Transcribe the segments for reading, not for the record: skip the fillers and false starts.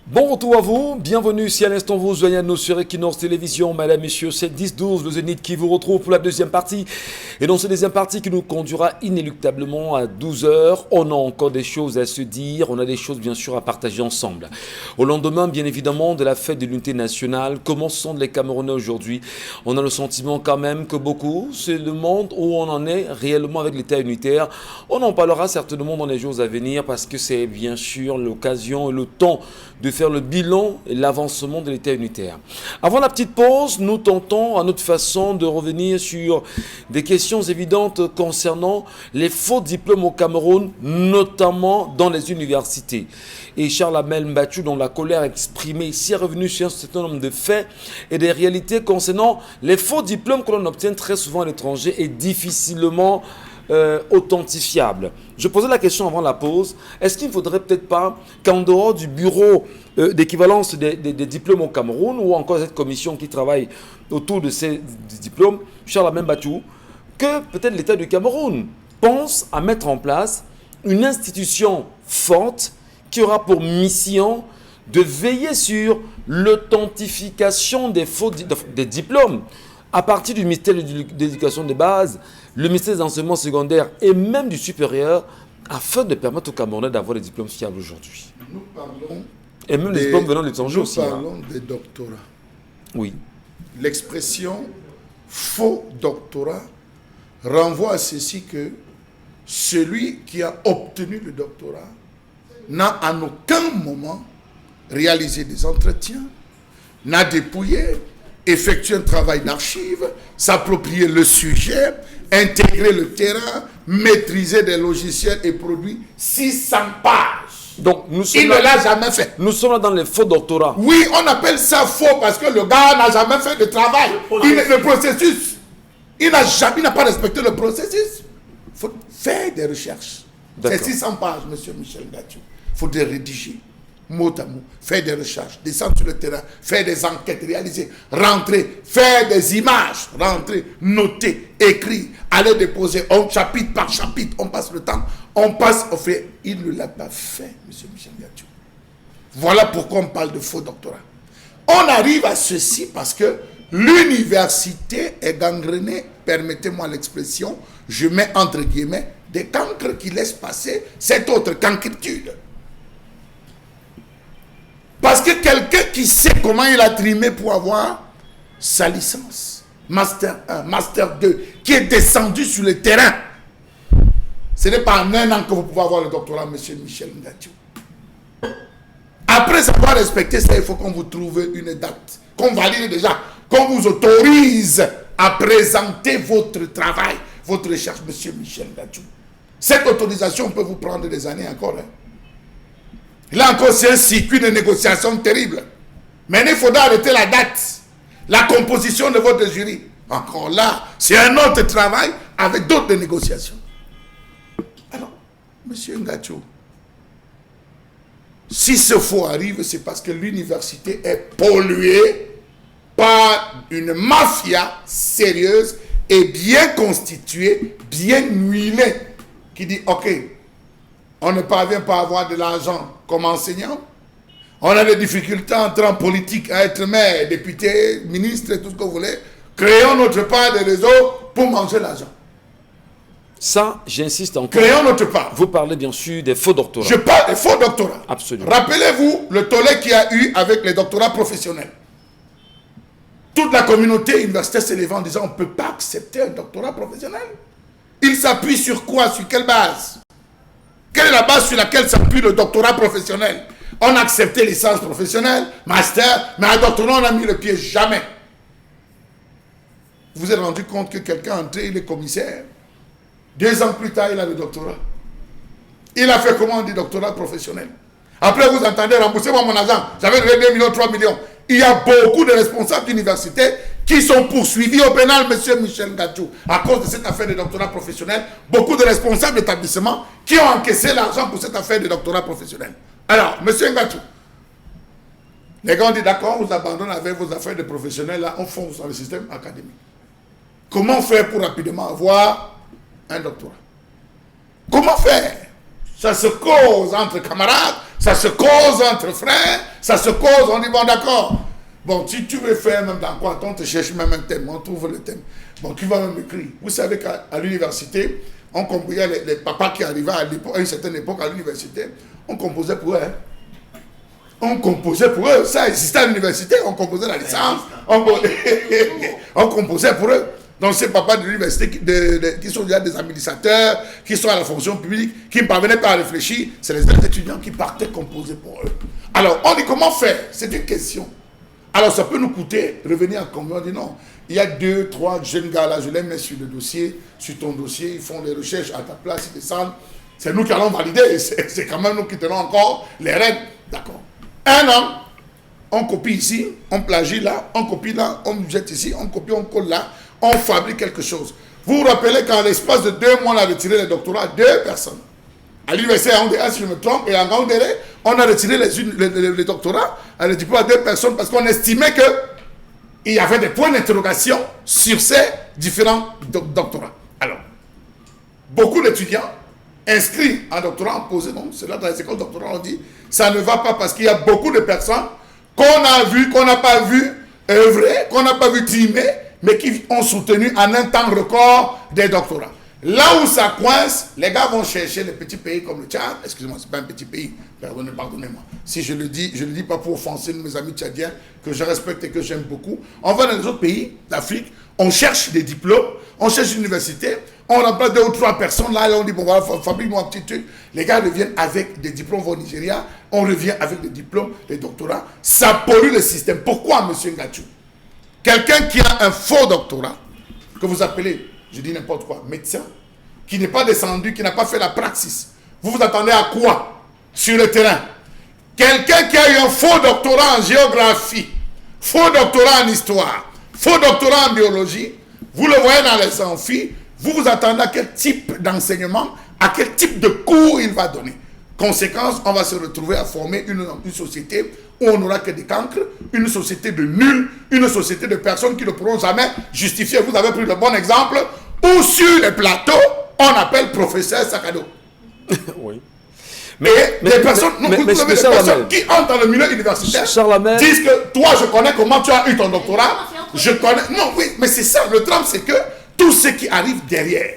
Bon retour à vous, bienvenue si à l'instant vous joignez à nous sur Equinox Télévision, mesdames, messieurs, c'est 10-12, le Zénith qui vous retrouve pour la deuxième partie. Et dans cette deuxième partie qui nous conduira inéluctablement à 12 heures, on a encore des choses à se dire, on a des choses bien sûr à partager ensemble. Au lendemain, bien évidemment, de la fête de l'unité nationale, comment sont les Camerounais aujourd'hui? On a le sentiment quand même que beaucoup se demandent où on en est réellement avec l'État unitaire. On en parlera certainement dans les jours à venir parce que c'est bien sûr l'occasion et le temps de faire le bilan et l'avancement de l'État unitaire. Avant la petite pause, nous tentons à notre façon de revenir sur des questions évidentes concernant les faux diplômes au Cameroun, notamment dans les universités. Et Charles Abel Mbatchou, dont la colère exprimée ici, est revenu sur un certain nombre de faits et des réalités concernant les faux diplômes que l'on obtient très souvent à l'étranger et difficilement authentifiable. Je posais la question avant la pause, est-ce qu'il ne faudrait peut-être pas qu'en dehors du bureau d'équivalence des diplômes au Cameroun ou encore cette commission qui travaille autour de ces diplômes, Charles Abel Mbatchou, que peut-être l'État du Cameroun pense à mettre en place une institution forte qui aura pour mission de veiller sur l'authentification des diplômes à partir du ministère de l'Éducation de base, le ministère des enseignements secondaires et même du supérieur, afin de permettre aux Camerounais d'avoir des diplômes fiables aujourd'hui. Nous parlons et même les diplômes venant de l'étranger aussi. Nous parlons des doctorats. Oui. L'expression faux doctorat renvoie à ceci que celui qui a obtenu le doctorat n'a en aucun moment réalisé des entretiens, n'a dépouillé, effectué un travail d'archive, s'approprier le sujet, intégrer le terrain, maîtriser des logiciels et produits 600 pages. Donc, il ne l'a jamais fait. Nous sommes là dans les faux doctorats. Oui, on appelle ça faux parce que le gars n'a jamais fait de travail. Le processus. Il n'a pas respecté le processus. Il faut faire des recherches. C'est 600 pages, monsieur Michel Ngathiou. Il faut les rédiger, mot à mot, faire des recherches, descendre sur le terrain, faire des enquêtes, réaliser, rentrer, faire des images, rentrer, noter, écrire, aller déposer chapitre par chapitre. On passe le temps, on passe au fait. Il ne l'a pas fait, monsieur Michel Ngathiou. Voilà pourquoi on parle de faux doctorat. On arrive à ceci parce que l'université est gangrénée, permettez-moi l'expression, je mets entre guillemets, des cancres qui laissent passer cette autre cancritude. Parce que quelqu'un qui sait comment il a trimé pour avoir sa licence, Master 1, Master 2, qui est descendu sur le terrain, ce n'est pas en un an que vous pouvez avoir le doctorat, monsieur Michel Ngathiou. Après avoir respecté ça, il faut qu'on vous trouve une date, qu'on valide déjà, qu'on vous autorise à présenter votre travail, votre recherche, monsieur Michel Ngathiou. Cette autorisation peut vous prendre des années encore. Hein. Là encore, c'est un circuit de négociation terrible. Mais il faudra arrêter la date, la composition de votre jury. Encore là, c'est un autre travail avec d'autres négociations. Alors, monsieur Ngathiou, si ce faux arrive, c'est parce que l'université est polluée par une mafia sérieuse et bien constituée, bien huilée, qui dit, ok, on ne parvient pas à avoir de l'argent comme enseignant. On a des difficultés en temps politique à être maire, député, ministre, tout ce que vous voulez. Créons notre part des réseaux pour manger l'argent. Ça, j'insiste encore. Créons notre part. Vous parlez bien sûr des faux doctorats. Je parle des faux doctorats. Absolument. Rappelez-vous le tollé qu'il y a eu avec les doctorats professionnels. Toute la communauté universitaire s'est levée en disant on ne peut pas accepter un doctorat professionnel. Il s'appuie sur quoi? Sur quelle base? Quelle est la base sur laquelle s'appuie le doctorat professionnel? On a accepté licence professionnelle, master, mais un doctorat, on a mis le pied jamais. Vous vous êtes rendu compte que quelqu'un est entré, il est commissaire. 2 ans plus tard, il a le doctorat. Il a fait comment on dit doctorat professionnel. Après, vous entendez, remboursez-moi mon argent. J'avais donné 2 millions, 3 millions. Il y a beaucoup de responsables d'université qui sont poursuivis au pénal, monsieur Michel Ngathiou, à cause de cette affaire de doctorat professionnel. Beaucoup de responsables d'établissements qui ont encaissé l'argent pour cette affaire de doctorat professionnel. Alors, monsieur Ngathiou, les gars ont dit d'accord, on vous abandonne avec vos affaires de professionnels, là, on fonce dans le système académique. Comment faire pour rapidement avoir un doctorat? Comment faire? Ça se cause entre camarades, Ça se cause entre frères, ça se cause, on dit bon d'accord. Bon, si tu veux faire même dans quoi, on te cherche même un thème, on trouve le thème. Bon, tu vas même écrire. Vous savez qu'à l'université, on composait les papas qui arrivaient à une certaine époque à l'université, on composait pour eux. Hein. On composait pour eux. Ça existait à l'université, on composait la licence, on composait pour eux. Donc ces papas de l'université qui sont déjà des administrateurs, qui sont à la fonction publique, qui ne parvenaient pas à réfléchir, c'est les étudiants qui partaient composer pour eux. Alors on dit comment faire? C'est une question. Alors ça peut nous coûter revenir à combien? On dit non. Il y a 2, 3 jeunes gars là, je les mets sur le dossier, sur ton dossier, ils font les recherches à ta place, ils descendent. C'est nous qui allons valider, c'est quand même nous qui tenons encore les règles. D'accord. 1 an, on copie ici, on plagie là, on copie là, on jette ici, on copie, on colle là, on fabrique quelque chose. Vous vous rappelez qu'en l'espace de 2 mois, on a retiré les doctorats à 2 personnes. À l'université à Yaoundé, si je me trompe, et à Yaoundé, on a retiré les doctorats à les diplômes à 2 personnes parce qu'on estimait que il y avait des points d'interrogation sur ces différents doctorats. Alors, beaucoup d'étudiants inscrits en doctorat ont posé, non, c'est là dans les écoles doctorales, on dit, ça ne va pas parce qu'il y a beaucoup de personnes qu'on a vues, qu'on n'a pas vues œuvrer, qu'on n'a pas vu trimer, mais qui ont soutenu en un temps record des doctorats. Là où ça coince, les gars vont chercher les petits pays comme le Tchad. Excusez-moi, c'est pas un petit pays. Pardonnez-moi. Si je le dis pas pour offenser mes amis tchadiens que je respecte et que j'aime beaucoup. On va dans les autres pays d'Afrique, on cherche des diplômes, on cherche une université, on remplace 2 ou 3 personnes là et on dit bon voilà, fabrique-moi un petit truc. Les gars reviennent avec des diplômes au Nigeria, on revient avec des diplômes, des doctorats. Ça pollue le système. Pourquoi, monsieur Ngachou? Quelqu'un qui a un faux doctorat, que vous appelez, je dis n'importe quoi, médecin, qui n'est pas descendu, qui n'a pas fait la praxis. Vous vous attendez à quoi sur le terrain? Quelqu'un qui a eu un faux doctorat en géographie, faux doctorat en histoire, faux doctorat en biologie, vous le voyez dans les amphis, vous vous attendez à quel type d'enseignement, à quel type de cours il va donner. Conséquence, on va se retrouver à former une société où on n'aura que des cancres, une société de nuls, une société de personnes qui ne pourront jamais justifier. Vous avez pris le bon exemple, où sur les plateaux, on appelle professeur Sakado. Oui. Mais des personnes qui entrent dans le milieu universitaire disent que toi, je connais comment tu as eu ton doctorat. Je connais. Non, oui, mais c'est ça. Le drame, c'est que tous ceux qui arrivent derrière,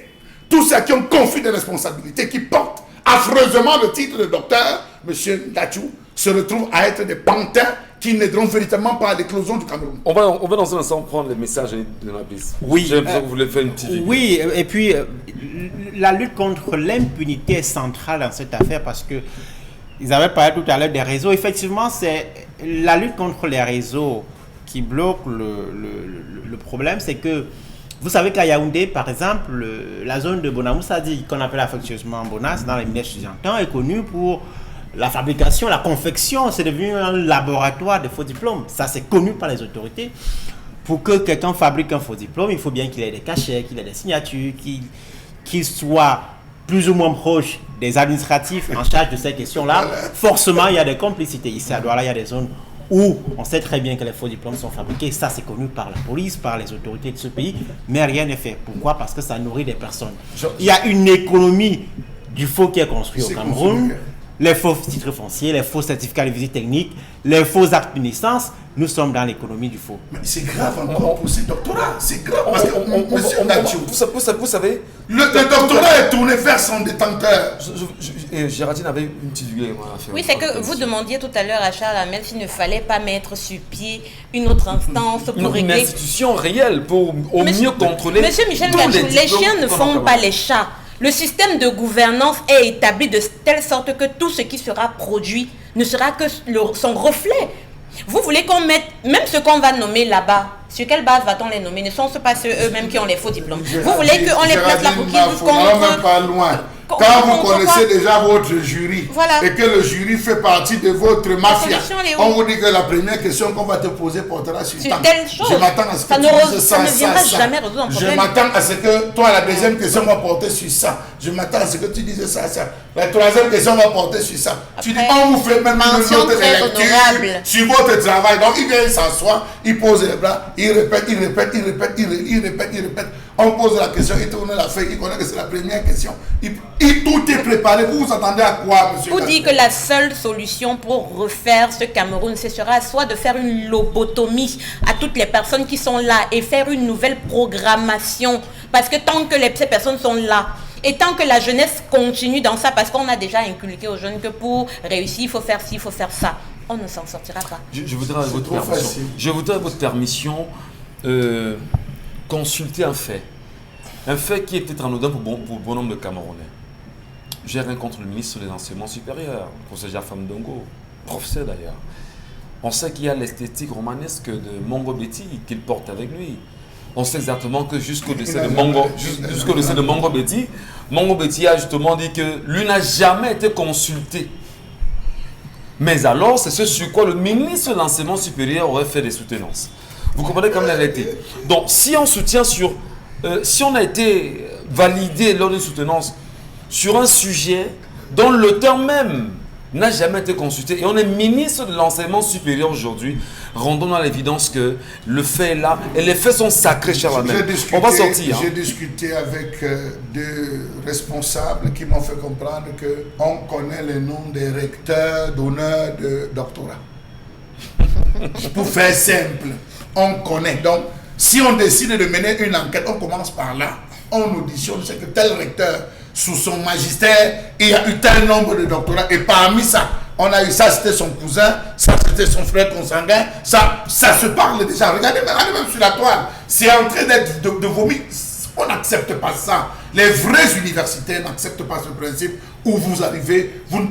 tous ceux qui ont conflit de responsabilités, qui portent affreusement le titre de docteur, monsieur Ngachou, se retrouvent à être des pantins qui n'aideront véritablement pas à l'éclosion du Cameroun. On va dans un instant prendre les messages de la piste. Oui. J'ai l'impression que vous voulez faire une petite vidéo. Oui, et puis la lutte contre l'impunité est centrale dans cette affaire parce que ils avaient parlé tout à l'heure des réseaux. Effectivement, c'est la lutte contre les réseaux qui bloque le problème, c'est que vous savez qu'à Yaoundé, par exemple, la zone de Bonamoussadi, qu'on appelle affectueusement Bonas, dans les millénaires estudiantins, est connue pour la fabrication, la confection. C'est devenu un laboratoire de faux diplômes. Ça, c'est connu par les autorités. Pour que quelqu'un fabrique un faux diplôme, il faut bien qu'il ait des cachets, qu'il ait des signatures, qu'il soit plus ou moins proche des administratifs en charge de ces questions-là. Forcément, il y a des complicités. Ici, à Douala, il y a des zones où on sait très bien que les faux diplômes sont fabriqués. Ça, c'est connu par la police, par les autorités de ce pays, mais rien n'est fait. Pourquoi? Parce que ça nourrit des personnes. Il y a une économie du faux qui est construite au Cameroun. Les faux titres fonciers, les faux certificats de visite technique, les faux actes de naissance, nous sommes dans l'économie du faux. Mais c'est grave encore pour ces doctorats. C'est grave parce que vous savez, le doctorat est tourné vers son détenteur. Géraldine avait une petite vidéo à faire. Oui, c'est que vous demandiez tout à l'heure à Charles Hamel s'il ne fallait pas mettre sur pied une autre instance pour régler. Une institution réelle pour au mieux contrôler. Monsieur Michel Ngachou, les chiens ne font pas les chats. Le système de gouvernance est établi de telle sorte que tout ce qui sera produit ne sera que son reflet. Vous voulez qu'on mette, même ce qu'on va nommer là-bas, sur quelle base va-t-on les nommer? Ne sont-ce pas ceux eux-mêmes qui ont les faux diplômes? Vous voulez qu'on les place là pour qu'ils nous contre... même pas loin. Quand vous connaissez déjà votre jury et que le jury fait partie de votre mafia, on vous dit que la première question qu'on va te poser portera sur telle chose. Je m'attends à ce que tu dises ça, ça ne viendra jamais résoudre un problème. Je m'attends à ce que toi, la deuxième question va porter sur ça. Je m'attends à ce que tu dises ça. La troisième question va porter sur ça. Tu dis, on vous fait même une note de lecture sur votre travail. Donc il vient, il s'assoit, il pose les bras, il répète. On pose la question, il tourne la feuille, il connaît que c'est la première question. Tout est préparé. Vous vous attendez à quoi, monsieur? Vous dites que la seule solution pour refaire ce Cameroun, ce sera soit de faire une lobotomie à toutes les personnes qui sont là et faire une nouvelle programmation. Parce que tant que ces personnes sont là, et tant que la jeunesse continue dans ça, parce qu'on a déjà inculqué aux jeunes que pour réussir, il faut faire ci, il faut faire ça, on ne s'en sortira pas. Je voudrais à votre permission, consulter un fait. Un fait qui est peut-être anodin pour bon nombre de Camerounais. J'ai rien contre le ministre des Enseignements supérieurs, professeur Famdongo, professeur d'ailleurs. On sait qu'il y a l'esthétique romanesque de Mongo Betty qu'il porte avec lui. On sait exactement que jusqu'au décès de Mongo Betty a justement dit que lui n'a jamais été consulté. Mais alors, c'est ce sur quoi le ministre de l'Enseignement supérieur aurait fait des soutenances. Vous comprenez comme la réalité. Donc, si on soutient si on a été validé lors d'une soutenance sur un sujet dont l'auteur même n'a jamais été consulté, et on est ministre de l'Enseignement supérieur aujourd'hui, rendons à l'évidence que le fait est là, et les faits sont sacrés, cher ami. On va sortir. J'ai discuté avec deux responsables qui m'ont fait comprendre qu'on connaît les noms des recteurs d'honneur de doctorat. Pour faire simple, on connaît. Donc, si on décide de mener une enquête, on commence par là. On auditionne, c'est que tel recteur, sous son magistère, il y a eu tel nombre de doctorats. Et parmi ça, on a eu ça, c'était son cousin, ça, c'était son frère consanguin. Ça se parle déjà. Regardez même sur la toile. C'est en train d'être de vomir. On n'accepte pas ça. Les vraies universités n'acceptent pas ce principe où vous arrivez, vous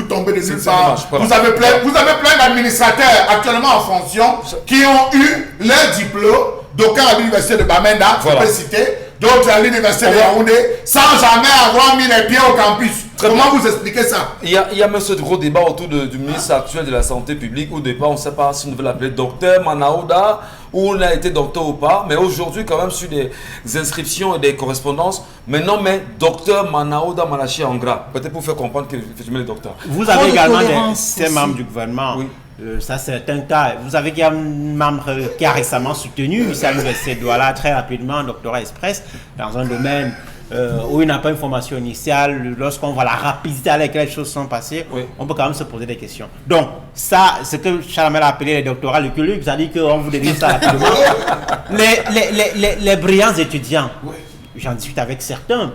tombez de nulle part. Vous avez plein d'administrateurs actuellement en fonction qui ont eu leur diplôme, d'aucuns à l'université de Bamenda, je peux citer, d'autres à l'université de Yaoundé, sans jamais avoir mis les pieds au campus. Comment vous expliquez ça? Il y a même ce gros débat autour du ministre actuel de la Santé publique. Au départ, on ne sait pas si on veut l'appeler docteur Manaouda ou on a été docteur ou pas. Mais aujourd'hui, quand même, sur des inscriptions et des correspondances, maintenant, mais docteur Manaouda Malachi en gras. Peut-être pour faire comprendre que je mets le docteur. Vous avez également des membres du gouvernement. Oui. Ça, c'est un cas. Vous avez un membre qui a récemment soutenu à l'université de Douala très rapidement un doctorat express dans un domaine où il n'a pas une formation initiale. Lorsqu'on voit la rapidité avec laquelle les choses sont passées, on peut quand même se poser des questions. Donc, ça, ce que Chalamel a appelé les doctorats Luculux, ça dit qu'on vous délivre ça rapidement. Les brillants étudiants, j'en discute avec certains,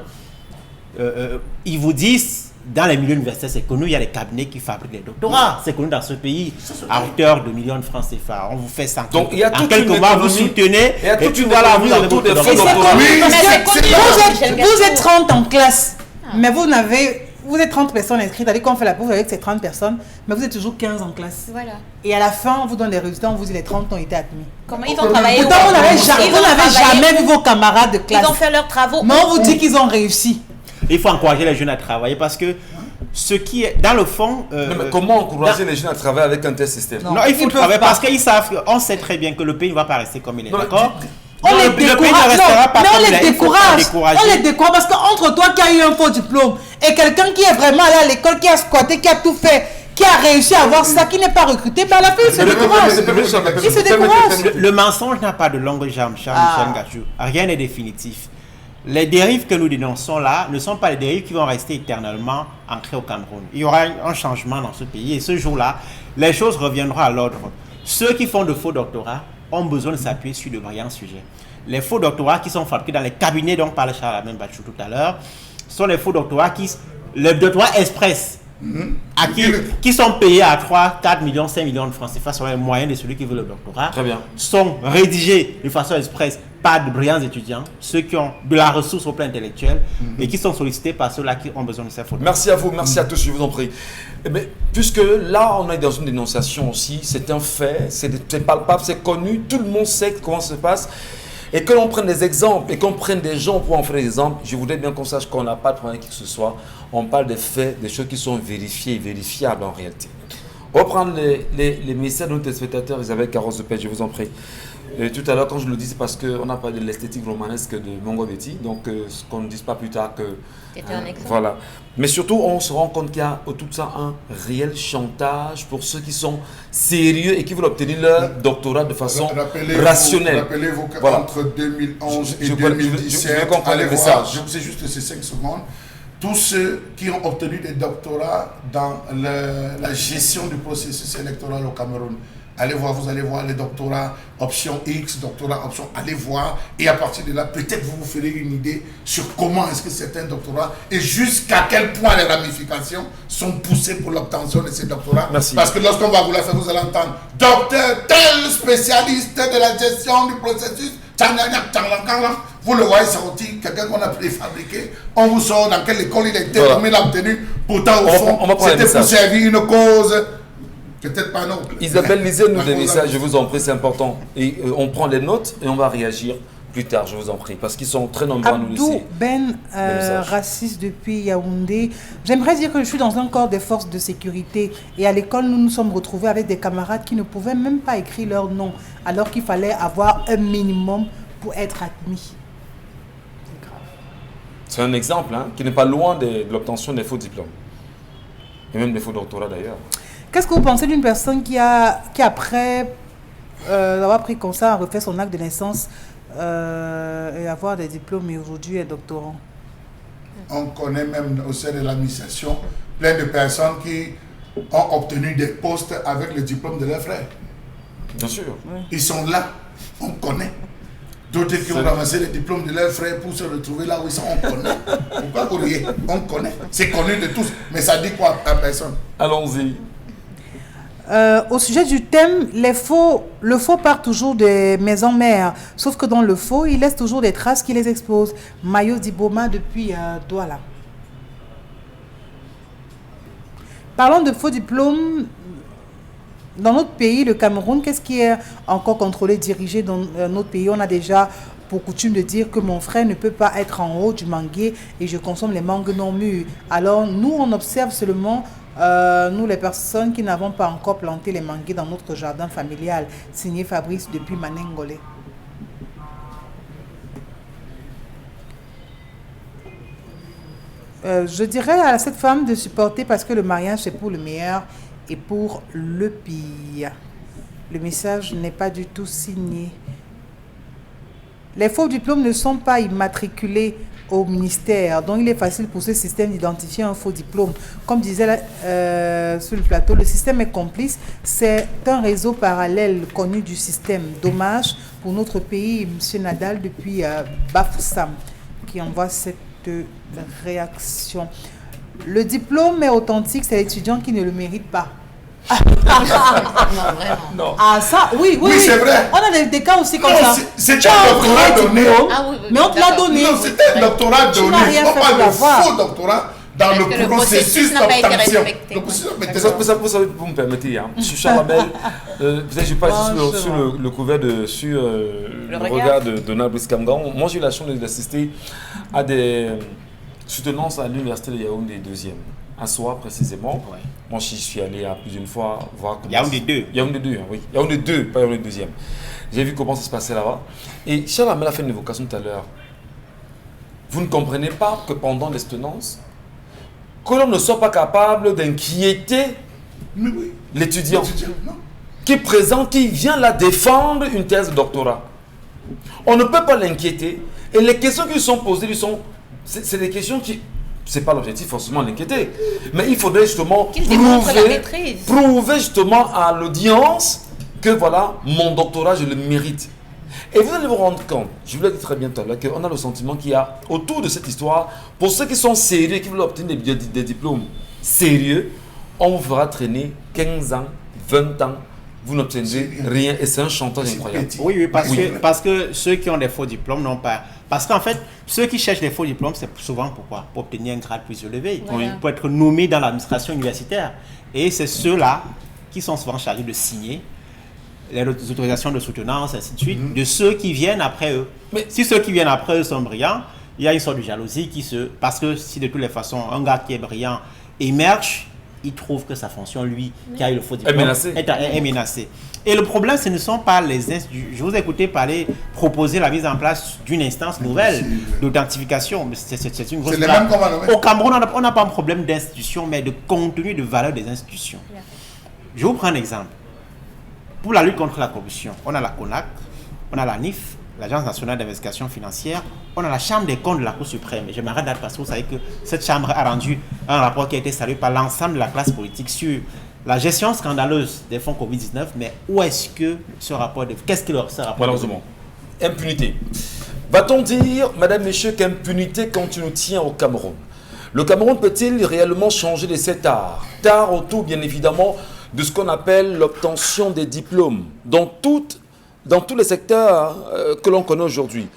ils vous disent, dans les milieux universitaires, c'est connu, il y a des cabinets qui fabriquent les doctorats. C'est connu dans ce pays, à hauteur de millions de francs CFA. On vous fait ça. Donc, il y a en quelques mois, vous soutenez, et puis voilà, vous avez votre doctorat. Vous êtes 30 en classe, mais vous êtes 30 personnes inscrites, c'est-à-dire qu'on fait la prouve avec ces 30 personnes, mais vous êtes toujours 15 en classe. Voilà. Et à la fin, on vous donne les résultats, on vous dit les 30 ont été admis. Comment ils ont travaillé? Pourtant, vous n'avez jamais vu vos camarades de classe. Ils ont fait leurs travaux. Mais on vous dit qu'ils ont réussi. Il faut encourager les jeunes à travailler parce que ce qui est dans le fond. Mais comment encourager les jeunes à travailler avec un tel système? Non, il faut travailler parce qu'ils savent, on sait très bien que le pays ne va pas rester comme il est. D'accord? On les décourage. On les décourage parce qu'entre toi qui as eu un faux diplôme et quelqu'un qui est vraiment allé à l'école, qui a squatté, qui a tout fait, qui a réussi à avoir ça, qui n'est pas recruté, par la fin, il se décourage. Le mensonge n'a pas de longue jambe, Michel Gachou. Rien n'est définitif. Les dérives que nous dénonçons là ne sont pas les dérives qui vont rester éternellement ancrées au Cameroun. Il y aura un changement dans ce pays et ce jour-là, les choses reviendront à l'ordre. Ceux qui font de faux doctorats ont besoin de s'appuyer sur de brillants sujets. Les faux doctorats qui sont fabriqués dans les cabinets dont parlait Charles Bachou tout à l'heure sont les faux doctorats les doctorats express. Qui sont payés à 3, 4 millions, 5 millions de francs CFA sur les moyens de celui qui veut le doctorat. Très bien. Sont rédigés de façon express par de brillants étudiants, ceux qui ont de la ressource au plan intellectuel et qui sont sollicités par ceux-là qui ont besoin de ces photos. Merci à vous, merci à tous, je vous en prie. Mais puisque là, on est dans une dénonciation aussi, c'est un fait, c'est palpable, c'est connu, tout le monde sait comment ça se passe. Et que l'on prenne des exemples et qu'on prenne des gens pour en faire des exemples, je voudrais bien qu'on sache qu'on n'a pas de problème qui que ce soit. On parle des faits, des choses qui sont vérifiées et vérifiables en réalité. On va prendre les messages de nos téléspectateurs. Isabelle Carrosse de Pêche, je vous en prie. Tout à l'heure, quand je le dis, c'est parce qu'on a parlé de l'esthétique romanesque de Mongo Betty. Donc, ce qu'on ne dise pas plus tard que... C'était un exemple. Voilà. Mais surtout, on se rend compte qu'il y a tout ça un réel chantage pour ceux qui sont sérieux et qui veulent obtenir leur doctorat de façon rationnelle. Rappelez-vous qu'entre 2011 et 2017, allez voir, je vous sais juste ces 5 secondes, tous ceux qui ont obtenu des doctorats dans la gestion du processus électoral au Cameroun, allez voir, vous allez voir les doctorats option X, doctorat option, allez voir, et à partir de là, peut-être vous vous ferez une idée sur comment est-ce que certains doctorats et jusqu'à quel point les ramifications sont poussées pour l'obtention de ces doctorats. Merci. Parce que lorsqu'on va vous la faire, vous allez entendre docteur tel spécialiste de la gestion du processus, vous le voyez sortir, quelqu'un qu'on a préfabriqué, on vous sort dans quelle école il était, combien il a obtenu, pourtant au fond, c'était pour servir une cause. Peut-être pas non. Isabelle, lisez-nous des messages, je vous en prie, c'est important. Et on prend les notes et on va réagir plus tard, je vous en prie, parce qu'ils sont très nombreux à nous laisser. Raciste depuis Yaoundé. J'aimerais dire que je suis dans un corps des forces de sécurité et à l'école, nous nous sommes retrouvés avec des camarades qui ne pouvaient même pas écrire leur nom, alors qu'il fallait avoir un minimum pour être admis. C'est grave. C'est un exemple qui n'est pas loin de l'obtention des faux diplômes. Et même des faux doctorats d'ailleurs. Qu'est-ce que vous pensez d'une personne qui après avoir pris comme ça, a refait son acte de naissance et avoir des diplômes et aujourd'hui est doctorant? On connaît même au sein de l'administration plein de personnes qui ont obtenu des postes avec le diplôme de leurs frères. Bien sûr. Oui. Ils sont là, on connaît. D'autres qui ont ramassé les diplômes de leurs frères pour se retrouver là où ils sont, on connaît. Pourquoi vous riez? On connaît. C'est connu de tous. Mais ça dit quoi à personne? Allons-y. Au sujet du thème, le faux part toujours des maisons mères, sauf que dans le faux, il laisse toujours des traces qui les exposent. Mayo Diboma depuis Douala. Parlons de faux diplômes. Dans notre pays, le Cameroun, qu'est-ce qui est encore contrôlé, dirigé dans notre pays? On a déjà pour coutume de dire que mon frère ne peut pas être en haut du manguier et je consomme les mangues non mûres. Alors nous, on observe seulement... nous, les personnes qui n'avons pas encore planté les manguiers dans notre jardin familial, signé Fabrice depuis Manengolé. Je dirais à cette femme de supporter parce que le mariage c'est pour le meilleur et pour le pire. Le message n'est pas du tout signé. Les faux diplômes ne sont pas immatriculés au ministère, donc il est facile pour ce système d'identifier un faux diplôme. Comme disait sur le plateau, le système est complice, c'est un réseau parallèle connu du système. Dommage pour notre pays, M. Nadal depuis Bafoussam qui envoie cette réaction. Le diplôme est authentique, c'est l'étudiant qui ne le mérite pas. Non, vraiment. Non. Ah ça, oui, c'est vrai. On a des cas aussi comme non, ça. C'est un doctorat donné. Mais on te l'a donné. Non, c'est un doctorat donné. On parle de faux doctorat dans le processus d'obtention. Vous me permettez, je suis Charles Abel. Peut-être je passe sur le couvert sur le regard de Nabrice Kamgan. Moi, j'ai eu la chance d'assister à des soutenances à l'université de Yaoundé 2e. À Soa précisément. Ouais. Moi, je suis allé à plusieurs fois voir comment. Yaoundé 2. Yaoundé 2, oui. Yaoundé 2, pas Yaoundé 2e. J'ai vu comment ça se passait là-bas. Et Charles Amel a fait une évocation tout à l'heure. Vous ne comprenez pas que pendant les soutenances, que l'on ne soit pas capable d'inquiéter l'étudiant qui vient là défendre une thèse de doctorat. On ne peut pas l'inquiéter. Et les questions qui lui sont posées, c'est des questions qui... C'est pas l'objectif forcément d'inquiéter, mais il faudrait justement prouver justement à l'audience que voilà, mon doctorat, je le mérite. Et vous allez vous rendre compte, je vous l'ai dit très bien tout à l'heure, qu'on a le sentiment qu'il y a autour de cette histoire, pour ceux qui sont sérieux, qui veulent obtenir des diplômes sérieux, on vous fera traîner 15 ans, 20 ans, vous n'obtenez rien et c'est un chantage incroyable. Oui, parce que ceux qui ont des faux diplômes n'ont pas... Parce qu'en fait, ceux qui cherchent les faux diplômes, c'est souvent pourquoi? Pour obtenir un grade plus élevé, pour être nommé dans l'administration universitaire. Et c'est ceux-là qui sont souvent chargés de signer les autorisations de soutenance, ainsi de suite, de ceux qui viennent après eux. Mais si ceux qui viennent après eux sont brillants, il y a une sorte de jalousie qui se... Parce que si de toutes les façons, un gars qui est brillant émerge, il trouve que sa fonction, lui, qui a eu le faux diplôme, est menacée. Et le problème, ce ne sont pas les institutions. Je vous ai écouté proposer la mise en place d'une instance nouvelle d'authentification. C'est une grosse blague. Au Cameroun, on n'a pas un problème d'institution, mais de contenu, de valeur des institutions. Je vous prends un exemple. Pour la lutte contre la corruption, on a la CONAC, on a la NIF, l'Agence nationale d'investigation financière, on a la Chambre des comptes de la Cour suprême. Je m'arrête là parce que vous savez que cette Chambre a rendu un rapport qui a été salué par l'ensemble de la classe politique sur la gestion scandaleuse des fonds Covid-19, mais où est-ce que ce rapport, qu'est-ce que ce rapport malheureusement, impunité. Va-t-on dire, madame, messieurs, qu'impunité continue tient au Cameroun? Le Cameroun peut-il réellement changer de cet art? Art autour, bien évidemment, de ce qu'on appelle l'obtention des diplômes dans tous les secteurs que l'on connaît aujourd'hui.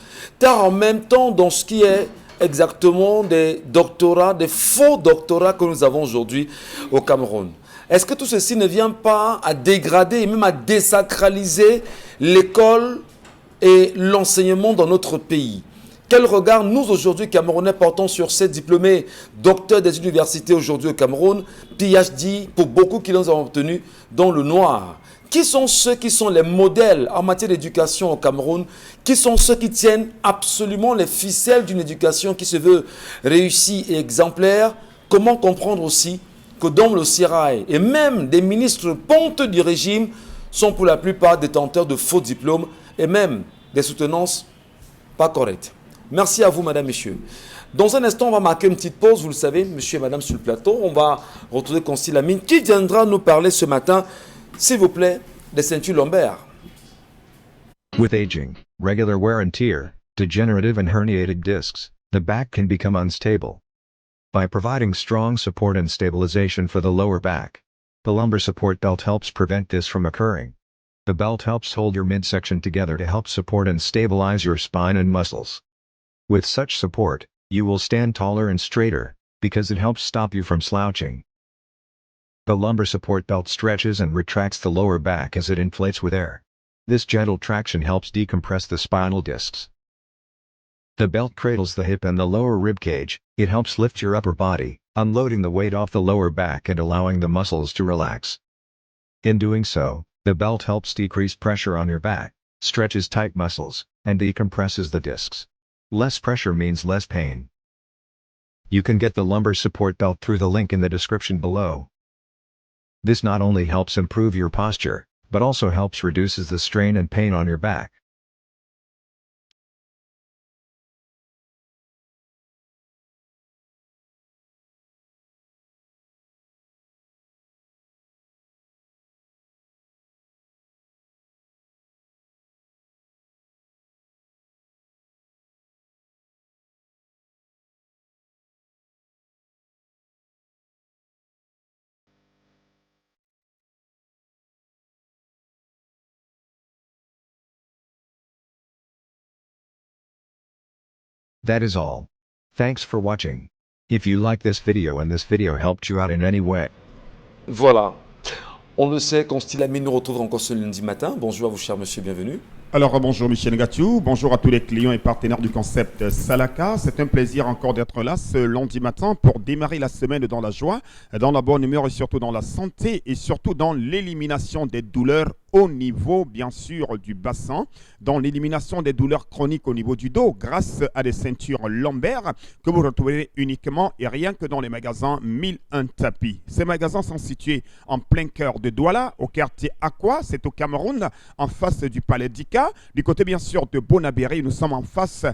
Car en même temps, dans ce qui est exactement des doctorats, des faux doctorats que nous avons aujourd'hui au Cameroun. Est-ce que tout ceci ne vient pas à dégrader et même à désacraliser l'école et l'enseignement dans notre pays? Quel regard nous aujourd'hui Camerounais portons sur ces diplômés docteurs des universités aujourd'hui au Cameroun, PhD pour beaucoup qui les ont obtenus dans le noir? Qui sont ceux qui sont les modèles en matière d'éducation au Cameroun? Qui sont ceux qui tiennent absolument les ficelles d'une éducation qui se veut réussie et exemplaire? Comment comprendre aussi que dans le Sérail et même des ministres ponteux du régime sont pour la plupart détenteurs de faux diplômes et même des soutenances pas correctes? Merci à vous, madame, messieurs. Dans un instant, on va marquer une petite pause. Vous le savez, monsieur et madame sur le plateau. On va retrouver Constille Lamine qui viendra nous parler ce matin, s'il vous plaît, des ceintures lombaires. With aging, regular wear and tear, degenerative and herniated discs, the back can become unstable. By providing strong support and stabilization for the lower back, the lumbar support belt helps prevent this from occurring. The belt helps hold your midsection together to help support and stabilize your spine and muscles. With such support, you will stand taller and straighter, because it helps stop you from slouching. The lumbar support belt stretches and retracts the lower back as it inflates with air. This gentle traction helps decompress the spinal discs. The belt cradles the hip and the lower rib cage. It helps lift your upper body, unloading the weight off the lower back and allowing the muscles to relax. In doing so, the belt helps decrease pressure on your back, stretches tight muscles, and decompresses the discs. Less pressure means less pain. You can get the lumbar support belt through the link in the description below. This not only helps improve your posture, but also helps reduces the strain and pain on your back. That is all. Thanks for watching. If you like this video and this video helped you out in any way. Voilà. On le sait, Constille Lamine nous retrouve encore ce lundi matin. Bonjour à vous, cher monsieur, bienvenue. Alors bonjour Michel Ngatiou, bonjour à tous les clients et partenaires du concept Salaka. C'est un plaisir encore d'être là ce lundi matin pour démarrer la semaine dans la joie, dans la bonne humeur et surtout dans la santé et surtout dans l'élimination des douleurs au niveau bien sûr du bassin, dans l'élimination des douleurs chroniques au niveau du dos grâce à des ceintures lombaires que vous retrouverez uniquement et rien que dans les magasins 1001 tapis. Ces magasins sont situés en plein cœur de Douala, au quartier Aqua, c'est au Cameroun, en face du Palais d'Ika. Du côté bien sûr de Bonabéry, nous sommes en face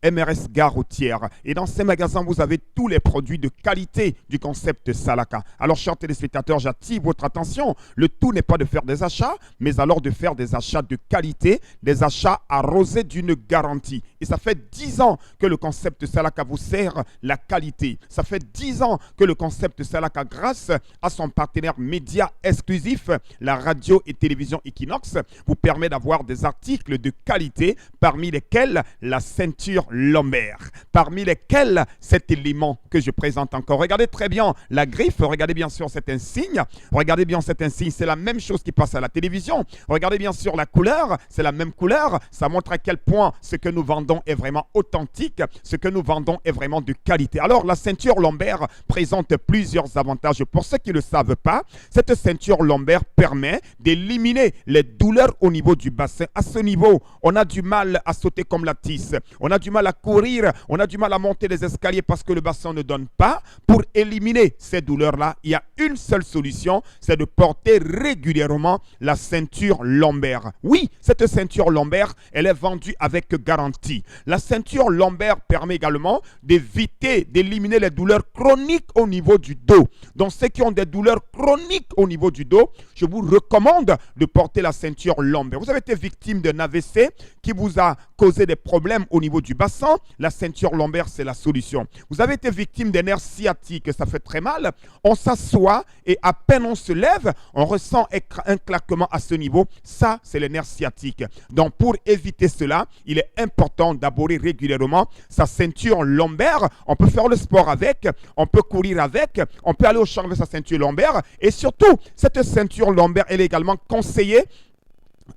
MRS Gare Routière. Et dans ces magasins, vous avez tous les produits de qualité du concept Salaka. Alors, chers téléspectateurs, j'attire votre attention. Le tout n'est pas de faire des achats, mais alors de faire des achats de qualité, des achats arrosés d'une garantie. Et ça fait 10 ans que le concept Salaka vous sert la qualité. Ça fait 10 ans que le concept Salaka, grâce à son partenaire média exclusif, la radio et télévision Equinox, vous permet d'avoir des articles de qualité, parmi lesquels la ceinture lombaires, parmi lesquels cet élément que je présente encore. Regardez très bien la griffe, regardez bien sûr cet insigne, c'est la même chose qui passe à la télévision. Regardez bien sûr la couleur, c'est la même couleur, ça montre à quel point ce que nous vendons est vraiment authentique, ce que nous vendons est vraiment de qualité. Alors la ceinture lombaire présente plusieurs avantages. Pour ceux qui ne le savent pas, cette ceinture lombaire permet d'éliminer les douleurs au niveau du bassin. À ce niveau, on a du mal à sauter comme la tisse, on a du mal à courir, on a du mal à monter les escaliers parce que le bassin ne donne pas. Pour éliminer ces douleurs-là, il y a une seule solution, c'est de porter régulièrement la ceinture lombaire. Oui, cette ceinture lombaire, elle est vendue avec garantie. La ceinture lombaire permet également d'éviter, d'éliminer les douleurs chroniques au niveau du dos. Donc ceux qui ont des douleurs chroniques au niveau du dos, je vous recommande de porter la ceinture lombaire. Vous avez été victime d'un AVC qui vous a causé des problèmes au niveau du bassin, la ceinture lombaire, c'est la solution. Vous avez été victime des nerfs sciatiques, ça fait très mal. On s'assoit et à peine on se lève, on ressent un claquement à ce niveau. Ça, c'est les nerfs sciatiques. Donc, pour éviter cela, il est important d'aborder régulièrement sa ceinture lombaire. On peut faire le sport avec, on peut courir avec, on peut aller au champ avec sa ceinture lombaire. Et surtout, cette ceinture lombaire, elle est également conseillée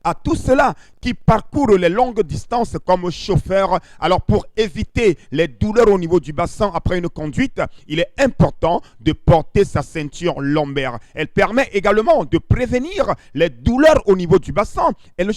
à tous ceux-là qui parcourent les longues distances comme chauffeur. Alors pour éviter les douleurs au niveau du bassin après une conduite, il est important de porter sa ceinture lombaire. Elle permet également de prévenir les douleurs au niveau du bassin. Elle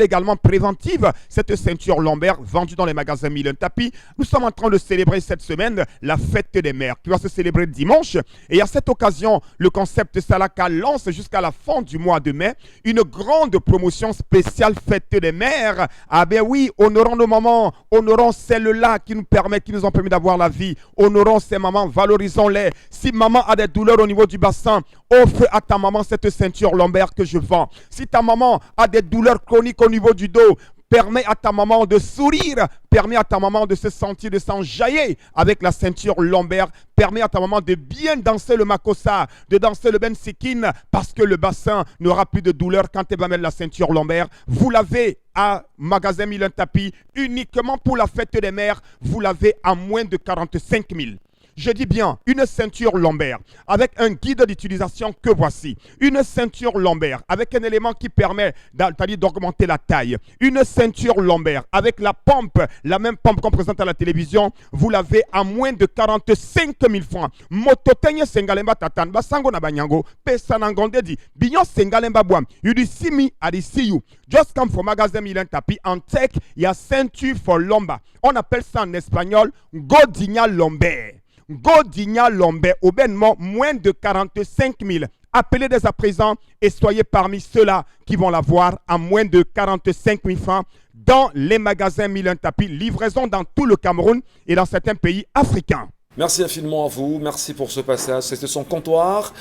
est également préventive, cette ceinture lombaire vendue dans les magasins Milan Tapis. Nous sommes en train de célébrer cette semaine la fête des mères qui va se célébrer dimanche. Et à cette occasion, le concept Salaka lance jusqu'à la fin du mois de mai une grande promotion spéciale fête des mères. Ah ben oui, honorons nos mamans, honorons celles-là qui nous ont permis d'avoir la vie, honorons ces mamans, valorisons-les. Si maman a des douleurs au niveau du bassin, offre à ta maman cette ceinture lombaire que je vends. Si ta maman a des douleurs chroniques au niveau du dos, permet à ta maman de sourire, permet à ta maman de se sentir, de s'enjailler avec la ceinture lombaire, permet à ta maman de bien danser le makossa, de danser le bensikin, parce que le bassin n'aura plus de douleur quand elle va mettre la ceinture lombaire. Vous l'avez à magasin Milan Tapis, uniquement pour la fête des mères, vous l'avez à moins de 45 000. Je dis bien une ceinture lombaire avec un guide d'utilisation que voici. Une ceinture lombaire avec un élément qui permet d'augmenter la taille. Une ceinture lombaire avec la pompe, la même pompe qu'on présente à la télévision, vous l'avez à moins de 45 000 francs. Mototenye sengalemba tatan basango na banyango pesanangonde di binyo sengalemba boam. You di see me, I see you. Just come from magasin Milan Tapis and take your ceinture for lomba. On appelle ça en espagnol godinha lombaire. Godinha lombaire, au bénement, moins de 45 000. Appelez dès à présent et soyez parmi ceux-là qui vont l'avoir à moins de 45 000 francs dans les magasins Milan Tapis. Livraison dans tout le Cameroun et dans certains pays africains. Merci infiniment à vous, merci pour ce passage. C'était son comptoir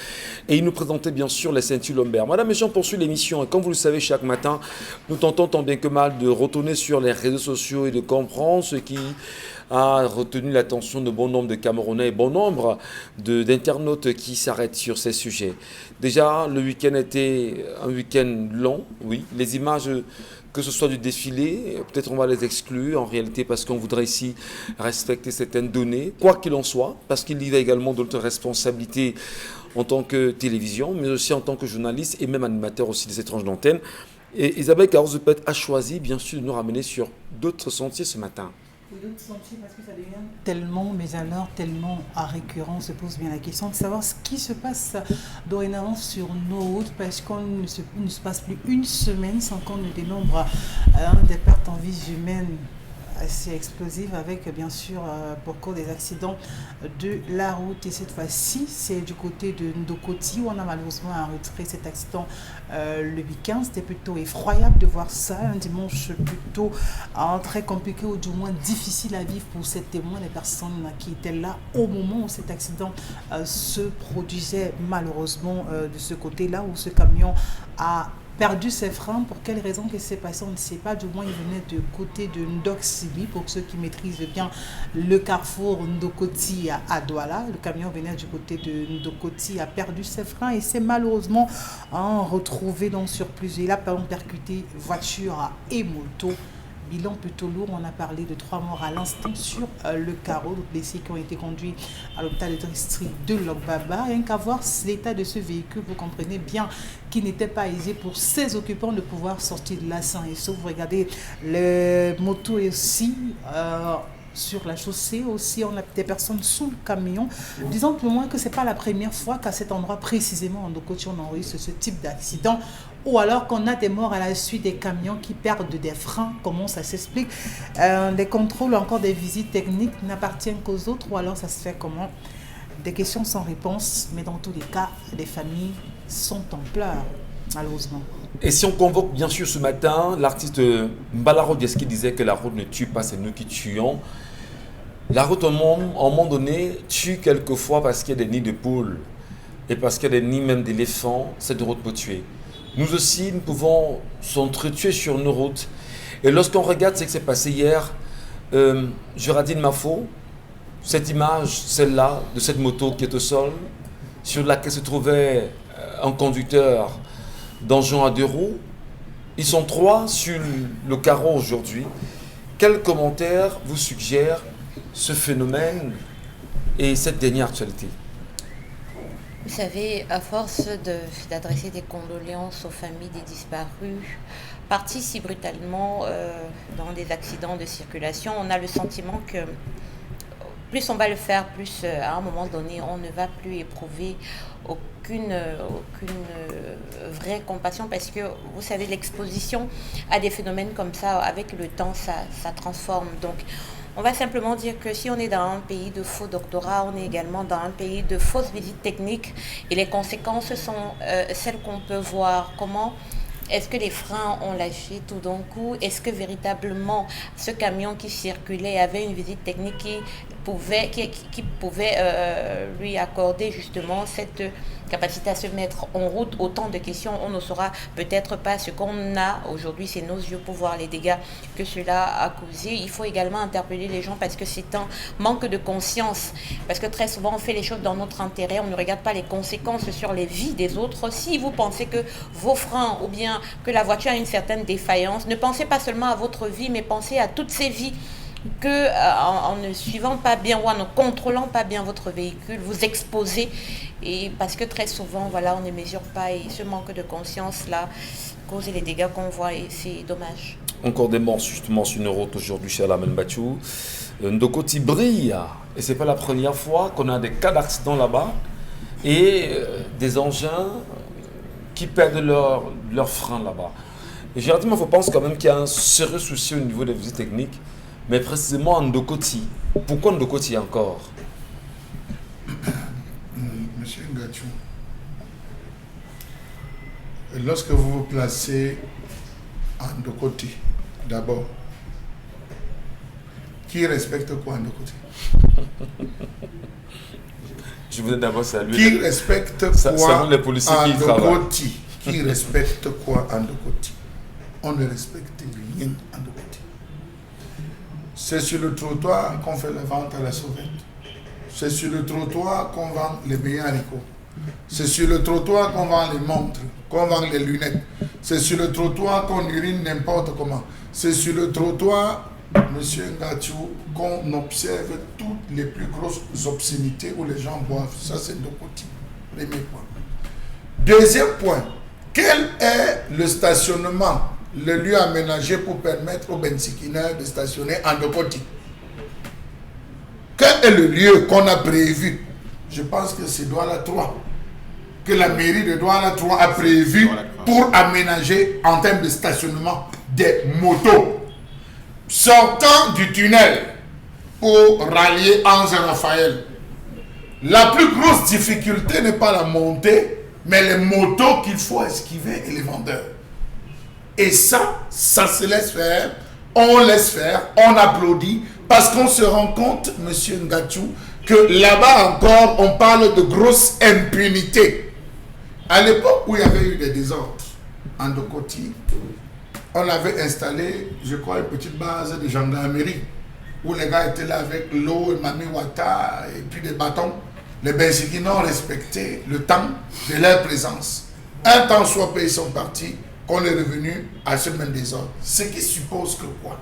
et il nous présentait bien sûr les ceintures lombaires. Madame et Jean poursuit l'émission et comme vous le savez, chaque matin, nous tentons tant bien que mal de retourner sur les réseaux sociaux et de comprendre ce qui a retenu l'attention de bon nombre de Camerounais et bon nombre d'internautes qui s'arrêtent sur ces sujets. Déjà, le week-end était un week-end long, oui. Les images, que ce soit du défilé, peut-être on va les exclure en réalité parce qu'on voudrait ici respecter certaines données, quoi qu'il en soit, parce qu'il y a également d'autres responsabilités en tant que télévision, mais aussi en tant que journaliste et même animateur aussi des étranges d'antenne. Et Isabelle Carozepet a choisi bien sûr de nous ramener sur d'autres sentiers ce matin. D'autres sentiers parce que ça devient tellement, mais alors tellement récurrent, on se pose bien la question de savoir ce qui se passe dorénavant sur nos routes parce qu'on ne se passe plus une semaine sans qu'on ne dénombre des pertes en vies humaines assez explosive avec bien sûr pour cause des accidents de la route. Et cette fois-ci, c'est du côté de Ndokoti où on a malheureusement enregistré cet accident le week-end. C'était plutôt effroyable de voir ça, un dimanche plutôt très compliqué ou du moins difficile à vivre pour ces témoins, les personnes qui étaient là au moment où cet accident se produisait malheureusement de ce côté-là où ce camion a perdu ses freins. Pour quelle raison que c'est passé, on ne sait pas. Du moins, il venait de côté de Ndok-Sibi. Pour ceux qui maîtrisent bien le carrefour Ndokoti à Douala, le camion venait du côté de Ndokoti, a perdu ses freins et s'est malheureusement retrouvé donc sur plusieurs. Il a percuté voiture et moto. bilan plutôt lourd. On a parlé de 3 morts à l'instant sur le carreau, d'autres blessés qui ont été conduits à l'hôpital de district de Logbaba. Rien qu'à voir l'état de ce véhicule, vous comprenez bien qu'il n'était pas aisé pour ses occupants de pouvoir sortir de là sain et sauf. Vous regardez les motos aussi. Sur la chaussée aussi, on a des personnes sous le camion. Disons pour moi que ce n'est pas la première fois qu'à cet endroit précisément en Ndokoti on enregistre ce type d'accident ou alors qu'on a des morts à la suite des camions qui perdent des freins. Comment ça s'explique? Les contrôles, encore des visites techniques n'appartiennent qu'aux autres ou alors ça se fait comment? Des questions sans réponse, mais dans tous les cas, les familles sont en pleurs, malheureusement. Et si on convoque bien sûr ce matin l'artiste Mbalaro qui disait que la route ne tue pas, c'est nous qui tuons. La route, à un moment donné, tue quelquefois parce qu'il y a des nids de poules et parce qu'il y a des nids même d'éléphants. Cette route peut tuer. Nous aussi, nous pouvons s'entretuer sur nos routes. Et lorsqu'on regarde ce qui s'est passé hier, Juradine Mafo, cette image, celle-là, de cette moto qui est au sol, sur laquelle se trouvait un conducteur d'engin à 2 roues, ils sont 3 sur le carreau aujourd'hui. Quel commentaire vous suggère ce phénomène et cette dernière actualité? Vous savez, à force d'adresser des condoléances aux familles des disparus, partis si brutalement dans des accidents de circulation, on a le sentiment que plus on va le faire, plus à un moment donné, on ne va plus éprouver aucune vraie compassion parce que, vous savez, l'exposition à des phénomènes comme ça, avec le temps, ça transforme. Donc, on va simplement dire que si on est dans un pays de faux doctorats, on est également dans un pays de fausses visites techniques et les conséquences sont celles qu'on peut voir. Comment est-ce que les freins ont lâché tout d'un coup? Est-ce que véritablement ce camion qui circulait avait une visite technique qui pouvait lui accorder justement cette capacité à se mettre en route? Autant de questions, on ne saura peut-être pas ce qu'on a aujourd'hui, c'est nos yeux pour voir les dégâts que cela a causé. Il faut également interpeller les gens parce que c'est un manque de conscience, parce que très souvent on fait les choses dans notre intérêt, on ne regarde pas les conséquences sur les vies des autres. Si vous pensez que vos freins ou bien que la voiture a une certaine défaillance, ne pensez pas seulement à votre vie, mais pensez à toutes ces vies que en ne suivant pas bien ou en ne contrôlant pas bien votre véhicule, vous exposez. Et parce que très souvent, voilà, on ne mesure pas et ce manque de conscience là cause les dégâts qu'on voit et c'est dommage. Encore des morts justement sur une route aujourd'hui chez Alain Bachou. Ndokoti brille et c'est pas la première fois qu'on a des cas d'accident là-bas et des engins qui perdent leur frein là-bas. Et généralement, il faut penser quand même qu'il y a un sérieux souci au niveau des visites techniques, mais précisément en Ndokoti. Pourquoi Ndokoti encore? Monsieur Ngachou, lorsque vous vous placez en Ndokoti, d'abord, qui respecte quoi en Ndokoti? Je voudrais d'abord saluer. Qui respecte quoi les policiers en qui Ndokoti? Qui respecte quoi en Ndokoti? On ne respecte rien en Ndokoti. C'est sur le trottoir qu'on fait la vente à la sauvette. C'est sur le trottoir qu'on vend les beignets haricots. C'est sur le trottoir qu'on vend les montres, qu'on vend les lunettes. C'est sur le trottoir qu'on urine n'importe comment. C'est sur le trottoir, monsieur Ngachou, qu'on observe toutes les plus grosses obscénités où les gens boivent. Ça, c'est Ndokoti. Premier point. Deuxième point, quel est le stationnement, le lieu aménagé pour permettre aux bensikineurs de stationner en Ndokoti? Quel est le lieu qu'on a prévu? Je pense que c'est Douala 3, que la mairie de Douala 3 a prévu pour aménager en termes de stationnement des motos. Sortant du tunnel pour rallier Ange Raphaël. La plus grosse difficulté n'est pas la montée, mais les motos qu'il faut esquiver et les vendeurs. Et ça se laisse faire, on laisse faire, on applaudit, parce qu'on se rend compte, monsieur Ngachou, que là-bas encore, on parle de grosse impunité. À l'époque où il y avait eu des désordres en Ndokoti, on avait installé, je crois, une petite base de gendarmerie, où les gars étaient là avec l'eau, et Mami Wata, et puis des bâtons. Les Bensikis n'ont respecté le temps de leur présence. Un temps soit payé, ils sont partis, qu'on est revenu à ce même désordre. Ce qui suppose que quoi?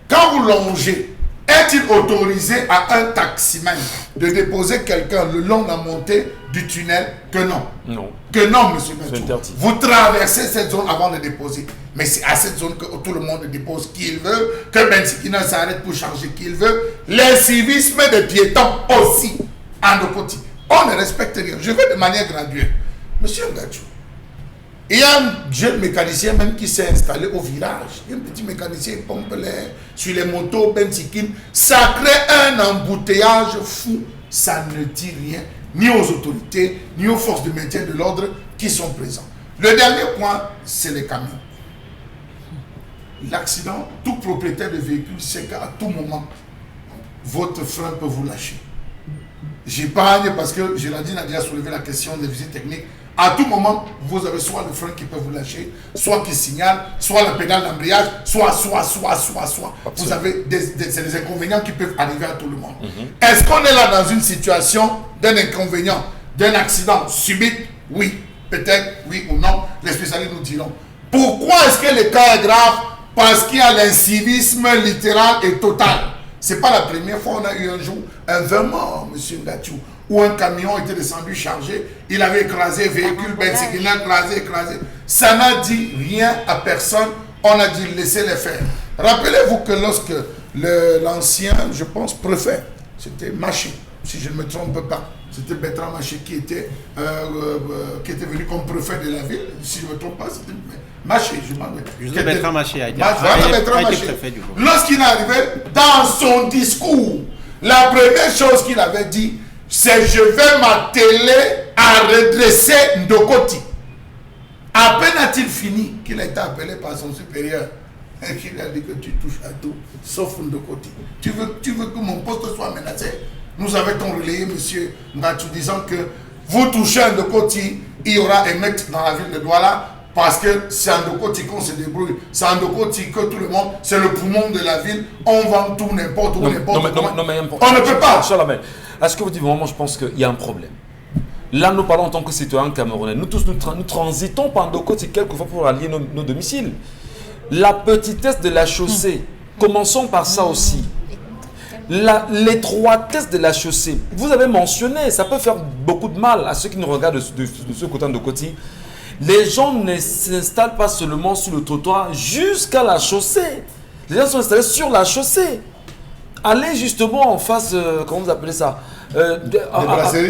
Quand vous longez, est-il autorisé à un taximan de déposer quelqu'un le long de la montée du tunnel? Que non. Non. Que non, monsieur Mathieu. Interdit. Vous traversez cette zone avant de déposer. Mais c'est à cette zone que tout le monde dépose qui il veut, que Bensikina s'arrête pour charger qui il veut. L'incivisme des piétons aussi, en nos côtés. On ne respecte rien. Je vais de manière graduelle. Monsieur Ngatchou, il y a un jeune mécanicien même qui s'est installé au virage. Il y a un petit mécanicien qui pompe sur les motos, Bensikine. Ça crée un embouteillage fou. Ça ne dit rien, ni aux autorités, ni aux forces de maintien de l'ordre qui sont présents. Le dernier point, c'est les camions. L'accident, tout propriétaire de véhicule sait qu'à tout moment, votre frein peut vous lâcher. J'épargne parce que Géraldine a déjà soulevé la question des visites techniques. À tout moment, vous avez soit le frein qui peut vous lâcher, soit qui signale, soit la pédale d'embrayage, soit. Vous avez c'est des inconvénients qui peuvent arriver à tout le monde. Est-ce qu'on est là dans une situation d'un inconvénient, d'un accident subit? Oui, peut-être, oui ou non. Les spécialistes nous diront. Pourquoi est-ce que le cas est grave? Parce qu'il y a l'incivisme littéral et total. C'est pas la première fois qu'on a eu un jour un 20 morts, monsieur Ngatchou, où un camion était descendu chargé, il avait écrasé véhicule, il a écrasé. Ça n'a dit rien à personne, on a dit laisser les faire. Rappelez-vous que lorsque l'ancien, je pense, préfet, c'était Maché, si je ne me trompe pas, c'était Bertrand Maché qui était venu comme préfet de la ville, si je ne me trompe pas, c'était Maché, je m'en rappelle. Bertrand Maché a été préfet du gouvernement. Lorsqu'il est arrivé, dans son discours, la première chose qu'il avait dit, c'est je vais m'atteler à redresser Ndokoti. À peine a-t-il fini qu'il a été appelé par son supérieur et qu'il a dit que tu touches à tout, sauf Ndokoti. Tu veux que mon poste soit menacé? Nous avons relayé, monsieur Ngatchou, disant que vous touchez à Ndokoti, il y aura émeute dans la ville de Douala, parce que c'est en Ndokoti qu'on se débrouille. C'est en Ndokoti que tout le monde, c'est le poumon de la ville, on vend tout, n'importe où, n'importe comment. On ne peut pas. Est-ce que vous dites vraiment, je pense qu'il y a un problème? Là, nous parlons en tant que citoyens camerounais. Nous tous, nous transitons par Ndokoti quelquefois pour allier nos domiciles. La petitesse de la chaussée, commençons par ça aussi. L'étroitesse de la chaussée, vous avez mentionné, ça peut faire beaucoup de mal à ceux qui nous regardent de ce côté de Ndokoti. Les gens ne s'installent pas seulement sur le trottoir jusqu'à la chaussée. Les gens sont installés sur la chaussée. Allez justement en face, comment vous appelez ça?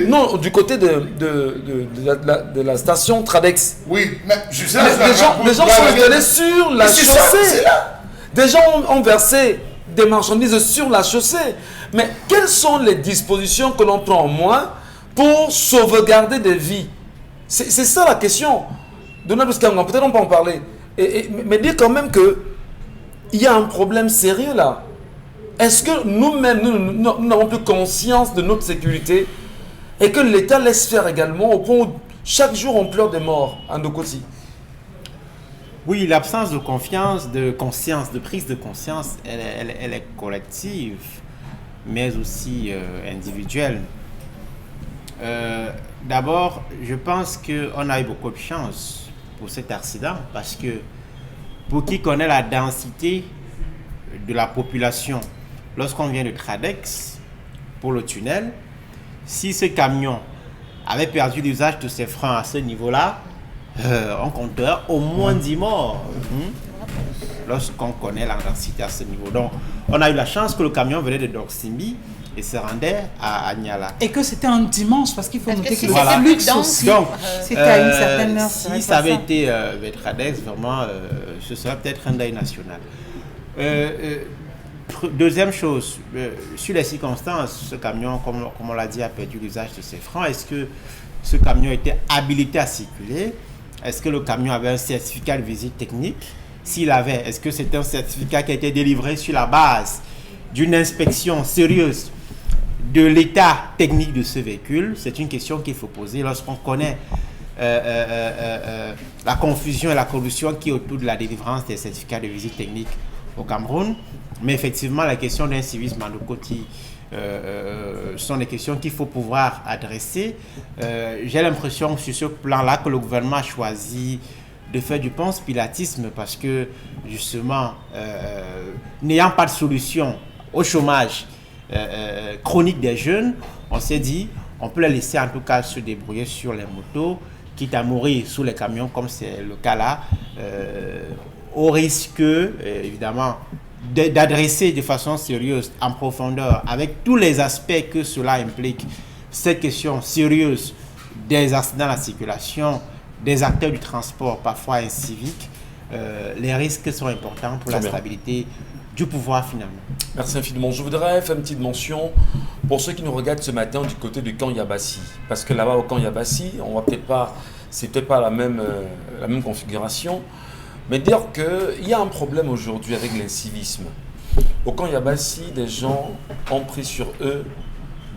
Non, du côté de la station Tradex. Oui, mais je sais les gens sont installés sur la chaussée. Des gens ont versé des marchandises sur la chaussée. Mais quelles sont les dispositions que l'on prend en moins pour sauvegarder des vies? C'est ça la question. Donald Ouskangan, peut-être on peut en parler. Mais dire quand même qu'il y a un problème sérieux là. Est-ce que nous-mêmes, nous n'avons plus conscience de notre sécurité et que l'État laisse faire également au point où chaque jour on pleure des morts à Ndokoti? Oui, l'absence de confiance, de conscience, de prise de conscience, elle est collective, mais aussi individuelle. D'abord, je pense qu'on a eu beaucoup de chance pour cet accident parce que pour qui connaît la densité de la population, lorsqu'on vient de Tradex pour le tunnel, si ce camion avait perdu l'usage de ses freins à ce niveau-là, on compterait au moins 10 morts. Lorsqu'on connaît la densité à ce niveau. Donc, on a eu la chance que le camion venait de Dorsimbi et se rendait à Niala. Et que c'était un dimanche, parce qu'il faut noter que voilà. le luxe aussi. Donc, c'était à une certaine heure. Si ça avait été Tradex, vraiment, ce serait peut-être un deuil national. Deuxième chose, sur les circonstances, ce camion, comme on l'a dit, a perdu l'usage de ses freins. Est-ce que ce camion était habilité à circuler? Est-ce que le camion avait un certificat de visite technique? S'il avait, est-ce que c'est un certificat qui a été délivré sur la base d'une inspection sérieuse de l'état technique de ce véhicule? C'est une question qu'il faut poser lorsqu'on connaît la confusion et la corruption qui est autour de la délivrance des certificats de visite technique au Cameroun. Mais effectivement, la question d'un civisme en Ndokoti sont des questions qu'il faut pouvoir adresser. J'ai l'impression sur ce plan-là que le gouvernement a choisi de faire du panse-pilatisme parce que, justement, n'ayant pas de solution au chômage chronique des jeunes, on s'est dit, on peut les laisser en tout cas se débrouiller sur les motos, quitte à mourir sous les camions, comme c'est le cas là, au risque, évidemment, d'adresser de façon sérieuse, en profondeur, avec tous les aspects que cela implique, cette question sérieuse des accidents à la circulation, des acteurs du transport, parfois inciviques, les risques sont importants pour la stabilité du pouvoir finalement. Merci infiniment. Je voudrais faire une petite mention pour ceux qui nous regardent ce matin du côté du camp Yabassi. Parce que là-bas au camp Yabassi, on va peut-être pas, c'est peut-être pas la même configuration, mais dire qu'il y a un problème aujourd'hui avec l'incivisme. Au camp Yabassi, des gens ont pris sur eux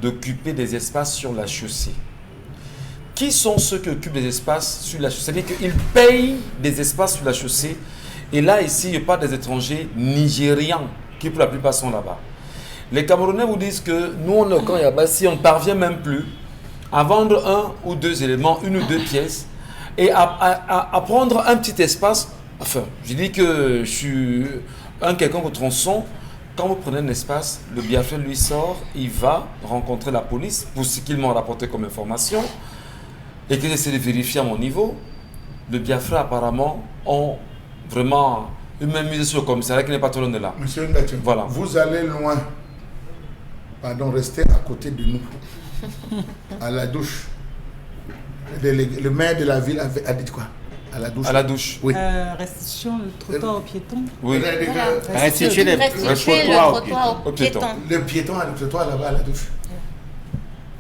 d'occuper des espaces sur la chaussée. Qui sont ceux qui occupent des espaces sur la chaussée? C'est-à-dire qu'ils payent des espaces sur la chaussée. Et là, ici, il n'y a pas des étrangers nigérians qui, pour la plupart, sont là-bas. Les Camerounais vous disent que nous, on est au camp Yabassi, on ne parvient même plus à vendre un ou deux éléments, une ou deux pièces, et à prendre un petit espace. Enfin, je dis que je suis quelqu'un au tronçon. Quand vous prenez un espace, le Biafra lui sort, il va rencontrer la police pour ce qu'ils m'ont rapporté comme information. Et que j'essaie de vérifier à mon niveau, le Biafra apparemment ont vraiment une même mise sur le commissariat qui n'est pas trop loin de là. Monsieur Ngatien, voilà. Vous allez loin. Pardon, restez à côté de nous. À la douche. Le maire de la ville a dit quoi? À la douche. À la douche. Oui. Restitution le trottoir aux piétons. Oui. Voilà. Restituer le trottoir aux piétons. Le piéton a le trottoir là-bas à la douche.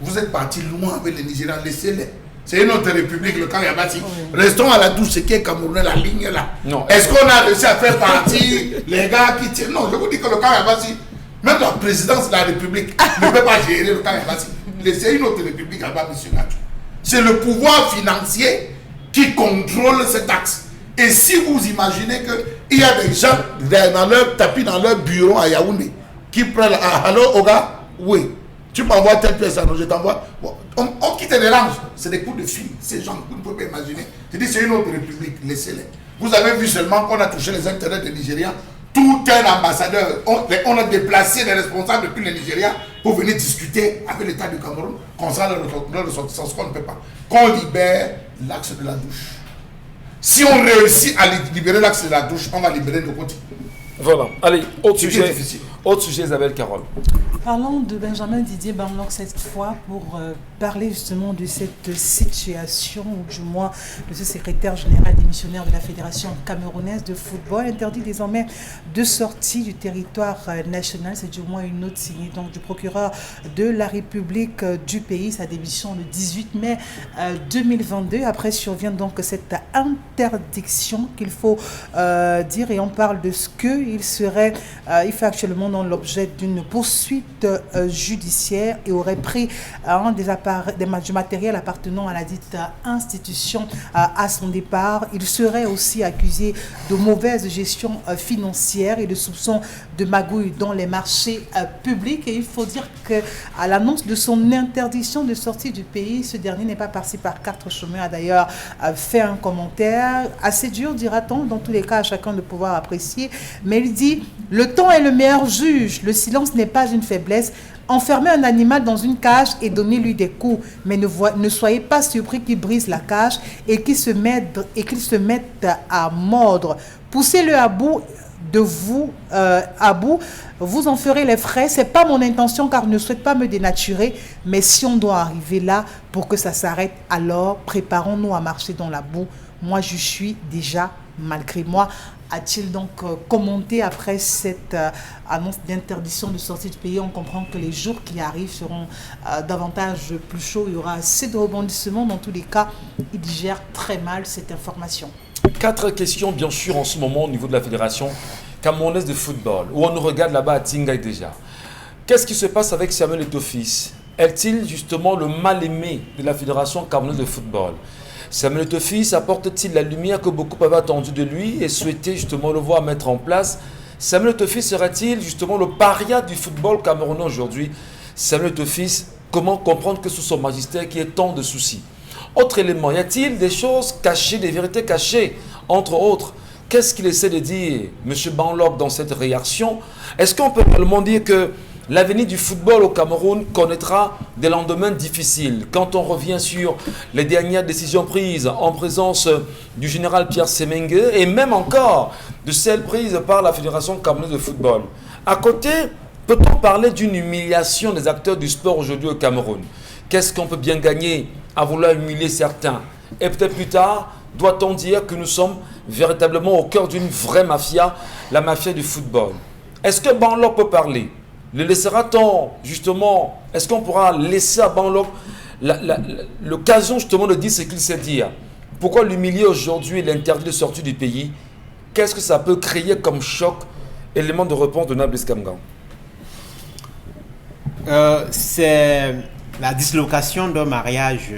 Vous êtes parti loin avec les Nigérians, laissez-les. C'est une autre république, le camp Yabassi. Restons à la douche, ce qui est Camerounais, la ligne là. Est-ce qu'on a réussi à faire partir les gars qui tirent? Non, je vous dis que le camp Yabassi, même la présidence de la République ne peut pas gérer le camp Yabassi. C'est une autre république là-bas, monsieur Natou. C'est le pouvoir financier qui contrôle cet axe. Et si vous imaginez qu'il y a des gens dans leur tapis, dans leur bureau à Yaoundé, qui prennent allô, Oga? Oui. Tu m'envoies telle pièce, je t'envoie. Bon, on quitte les ranges. C'est des coups de fil. Ces gens, vous ne pouvez pas imaginer. Je dis, c'est une autre république. Laissez-les. Vous avez vu seulement qu'on a touché les intérêts des Nigériens. Tout un ambassadeur, on a déplacé les responsables depuis le Nigeria pour venir discuter avec l'État du Cameroun concernant leur ressortissance qu'on ne peut pas. Qu'on libère l'axe de la douche. Si on réussit à libérer l'axe de la douche, on va libérer nos côtés. Voilà. Allez, autre sujet, Isabelle Carole. Parlons de Benjamin Didier Bamlok cette fois pour parler justement de cette situation, ou du moins de ce secrétaire général démissionnaire de la Fédération camerounaise de football, interdit désormais de sortie du territoire national. C'est du moins une note signée donc, du procureur de la République du pays. Sa démission le 18 mai 2022. Après survient donc cette interdiction qu'il faut dire, et on parle de ce qu'il serait, il fait actuellement dans l'objet d'une poursuite judiciaire et aurait pris du matériel appartenant à la dite institution à son départ. Il serait aussi accusé de mauvaise gestion financière et de soupçons de magouille dans les marchés publics. Et il faut dire qu'à l'annonce de son interdiction de sortie du pays, ce dernier n'est pas passé par quatre chemins, a d'ailleurs fait un commentaire assez dur, dira-t-on, dans tous les cas à chacun de pouvoir apprécier, mais il dit: le temps est le meilleur juge, le silence n'est pas une faiblesse. Enfermer un animal dans une cage et donner-lui des coups, mais ne soyez pas surpris qu'il brise la cage et qu'il se mette à mordre. Poussez-le à bout vous en ferez les frais. C'est pas mon intention car je ne souhaite pas me dénaturer, mais si on doit arriver là pour que ça s'arrête, alors préparons-nous à marcher dans la boue. Moi, je suis déjà, malgré moi. A-t-il donc commenté après cette annonce d'interdiction de sortie du pays? On comprend que les jours qui arrivent seront davantage plus chauds. Il y aura assez de rebondissements. Dans tous les cas, il digère très mal cette information. 4 questions, bien sûr, en ce moment au niveau de la Fédération camerounaise de football, où on nous regarde là-bas à Tingaï déjà. Qu'est-ce qui se passe avec Samuel Eto'o-Fils? Est-il justement le mal-aimé de la Fédération camerounaise de football? Samuel Eto'o-Fils apporte-t-il la lumière que beaucoup avaient attendue de lui et souhaitaient justement le voir mettre en place? Samuel Eto'o-Fils sera-t-il justement le paria du football camerounais aujourd'hui? Samuel Eto'o-Fils, comment comprendre que sous son magistère qu'il y ait tant de soucis? Autre élément, y a-t-il des choses cachées, des vérités cachées entre autres. Qu'est-ce qu'il essaie de dire, M. Banlok, dans cette réaction? Est-ce qu'on peut réellement dire que l'avenir du football au Cameroun connaîtra des lendemains difficiles quand on revient sur les dernières décisions prises en présence du général Pierre Semengue et même encore de celles prises par la Fédération camerounaise de football? À côté, peut-on parler d'une humiliation des acteurs du sport aujourd'hui au Cameroun? Qu'est-ce qu'on peut bien gagner à vouloir humilier certains? Et peut-être plus tard, doit-on dire que nous sommes véritablement au cœur d'une vraie mafia, la mafia du football? Est-ce que Banlok peut parler? Le laissera-t-on justement? Est-ce qu'on pourra laisser à Banlok l'occasion justement de dire ce qu'il sait dire? Pourquoi l'humilier aujourd'hui et l'interdire de sortir du pays? Qu'est-ce que ça peut créer comme choc? Élément de réponse de Blaise Kamgan. C'est la dislocation d'un mariage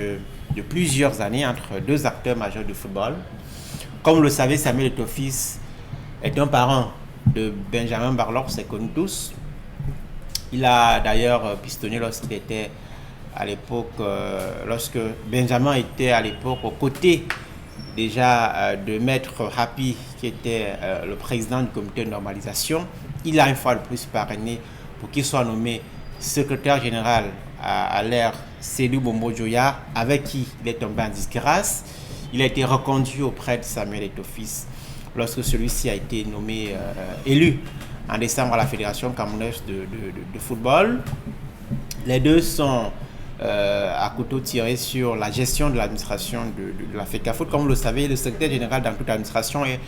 de plusieurs années entre deux acteurs majeurs du football. Comme vous le savez, Samuel Eto'o-Fils est un parent de Benjamin Banlok, c'est connu tous. Il a d'ailleurs pistonné lorsqu'il était à l'époque, lorsque Benjamin était à l'époque aux côtés déjà de Maître Happy, qui était le président du comité de normalisation. Il a une fois de plus parrainé pour qu'il soit nommé secrétaire général à l'ère Cédou Bombo Joya, avec qui il est tombé en disgrâce. Il a été reconduit auprès de Samuel Eto'o-Fils lorsque celui-ci a été nommé, élu en décembre à la Fédération camerounaise de football. Les deux sont à couteau tiré sur la gestion de l'administration de la FECAFOOT. Comme vous le savez, le secrétaire général dans toute l'administration est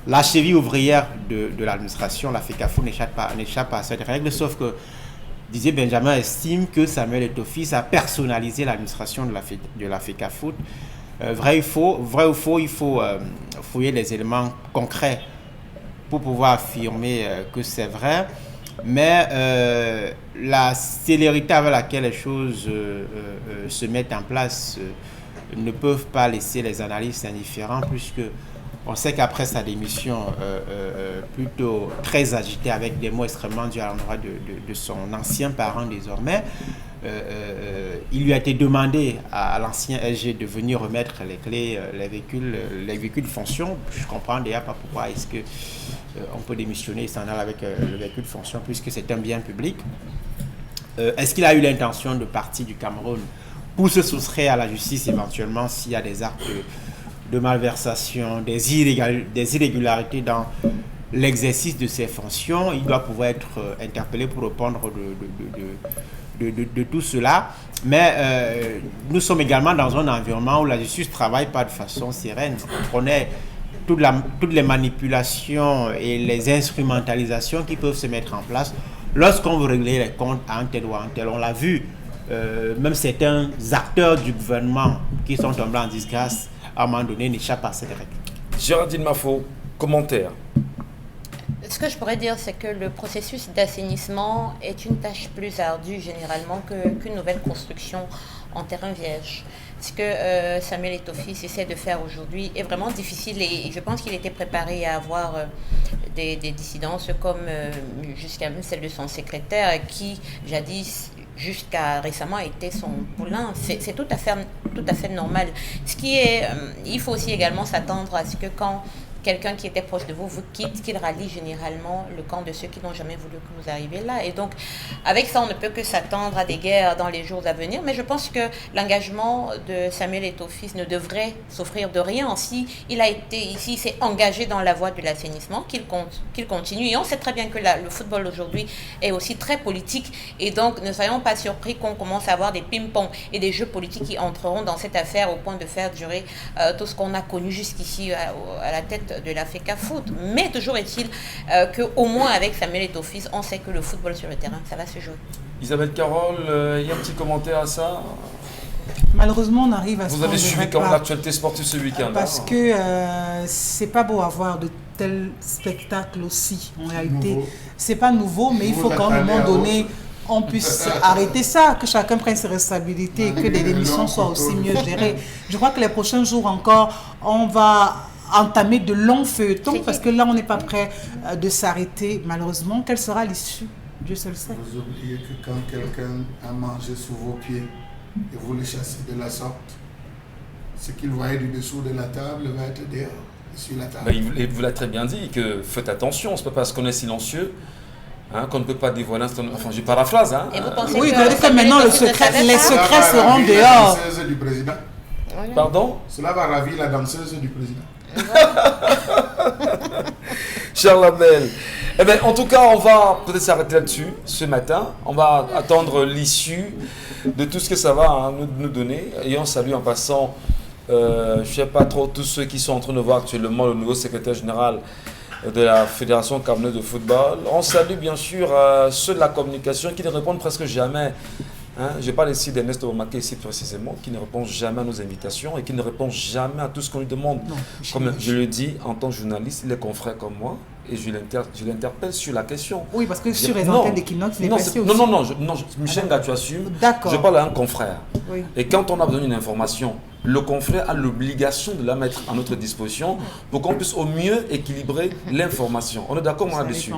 la cheville ouvrière de l'administration. La FECAFOOT n'échappe pas à cette règle, sauf que Didier Benjamin estime que Samuel Eto'o-Fils a personnalisé l'administration de la FECAFOOT. Vrai ou faux, il faut fouiller les éléments concrets pour pouvoir affirmer que c'est vrai. Mais la célérité avec laquelle les choses se mettent en place ne peuvent pas laisser les analystes indifférents, puisque on sait qu'après sa démission plutôt très agitée, avec des mots extrêmement durs à l'endroit de son ancien parent désormais, il lui a été demandé à l'ancien SG de venir remettre les clés, les véhicules de fonction. Je comprends d'ailleurs pas pourquoi est-ce que on peut démissionner et s'en aller avec le véhicule de fonction, puisque c'est un bien public. Est-ce qu'il a eu l'intention de partir du Cameroun pour se soustraire à la justice éventuellement s'il y a des actes de malversation, des irrégularités dans l'exercice de ses fonctions? Il doit pouvoir être interpellé pour répondre de tout cela. Mais nous sommes également dans un environnement où la justice ne travaille pas de façon sereine. On connaît toutes les manipulations et les instrumentalisations qui peuvent se mettre en place lorsqu'on veut régler les comptes à un tel ou à un tel. On l'a vu, même certains acteurs du gouvernement qui sont tombés en disgrâce à un moment donné n'échappent à cette règle. Géraldine Mafo, commentaire. Ce que je pourrais dire, c'est que le processus d'assainissement est une tâche plus ardue généralement qu'une nouvelle construction en terrain vierge. Ce que Samuel Eto'o-Fils essaie de faire aujourd'hui est vraiment difficile et je pense qu'il était préparé à avoir des dissidences comme jusqu'à même celle de son secrétaire qui jadis jusqu'à récemment était son poulain. C'est tout à fait normal. Il faut aussi également s'attendre à ce que quand quelqu'un qui était proche de vous vous quitte, qu'il rallie généralement le camp de ceux qui n'ont jamais voulu que vous arriviez là. Et donc, avec ça, on ne peut que s'attendre à des guerres dans les jours à venir. Mais je pense que l'engagement de Samuel Eto'o-Fils ne devrait souffrir de rien si il a été ici, il s'est engagé dans la voie de l'assainissement, qu'il continue. Et on sait très bien que le football aujourd'hui est aussi très politique. Et donc, ne soyons pas surpris qu'on commence à avoir des ping-pong et des jeux politiques qui entreront dans cette affaire au point de faire durer tout ce qu'on a connu jusqu'ici à la tête de la FECAFOOT. Mais toujours est-il qu'au moins avec Samuel Eto'o-Fils, on sait que le football sur le terrain, ça va se jouer. Isabelle Carole, il y a un petit commentaire à ça? Malheureusement, on arrive à ce Vous avez suivi comme l'actualité sportive ce week-end? Parce que c'est pas beau avoir de tels spectacles aussi. En réalité, c'est pas nouveau, mais il faut qu'à un moment donné, on puisse arrêter ça, que chacun prenne ses responsabilités et que les démissions soient aussi mieux gérées. Je crois que les prochains jours encore, on va entamer de longs feuilletons parce que là on n'est pas prêt de s'arrêter. Malheureusement, quelle sera l'issue? Dieu seul sait. Vous oubliez que quand quelqu'un a mangé sous vos pieds et vous le chassez de la sorte, ce qu'il voyait du dessous de la table va être dehors. sur la table. Ben, il vous l'a très bien dit, que faites attention, c'est pas parce qu'on est silencieux qu'on ne peut pas dévoiler un certain... Enfin, je paraphrase. Et vous pensez oui, que maintenant, les secrets seront dehors. La danseuse du président. Voilà. Pardon? Cela va ravir la danseuse du président. Charles Abel. Eh bien, en tout cas, on va peut-être s'arrêter là-dessus ce matin. On va attendre l'issue de tout ce que ça va nous donner. Et on salue en passant, je ne sais pas trop, tous ceux qui sont en train de voir actuellement le nouveau secrétaire général de la Fédération camerounaise de football. On salue bien sûr ceux de la communication qui ne répondent presque jamais. Je parle ici d'Ernest Omaké ici précisément, qui ne répond jamais à nos invitations et qui ne répond jamais à tout ce qu'on lui demande. Non, comme je le dis, en tant que journaliste, il est confrère comme moi et je l'interpelle sur la question. Oui, parce que sur les antennes d'Equinox, il est passé aussi. Non, Michel, tu assumes. D'accord. Je parle à un confrère. Oui. Et quand on a besoin d'une information, le confrère a l'obligation de la mettre à notre disposition pour qu'on puisse au mieux équilibrer l'information. On est d'accord là-dessus?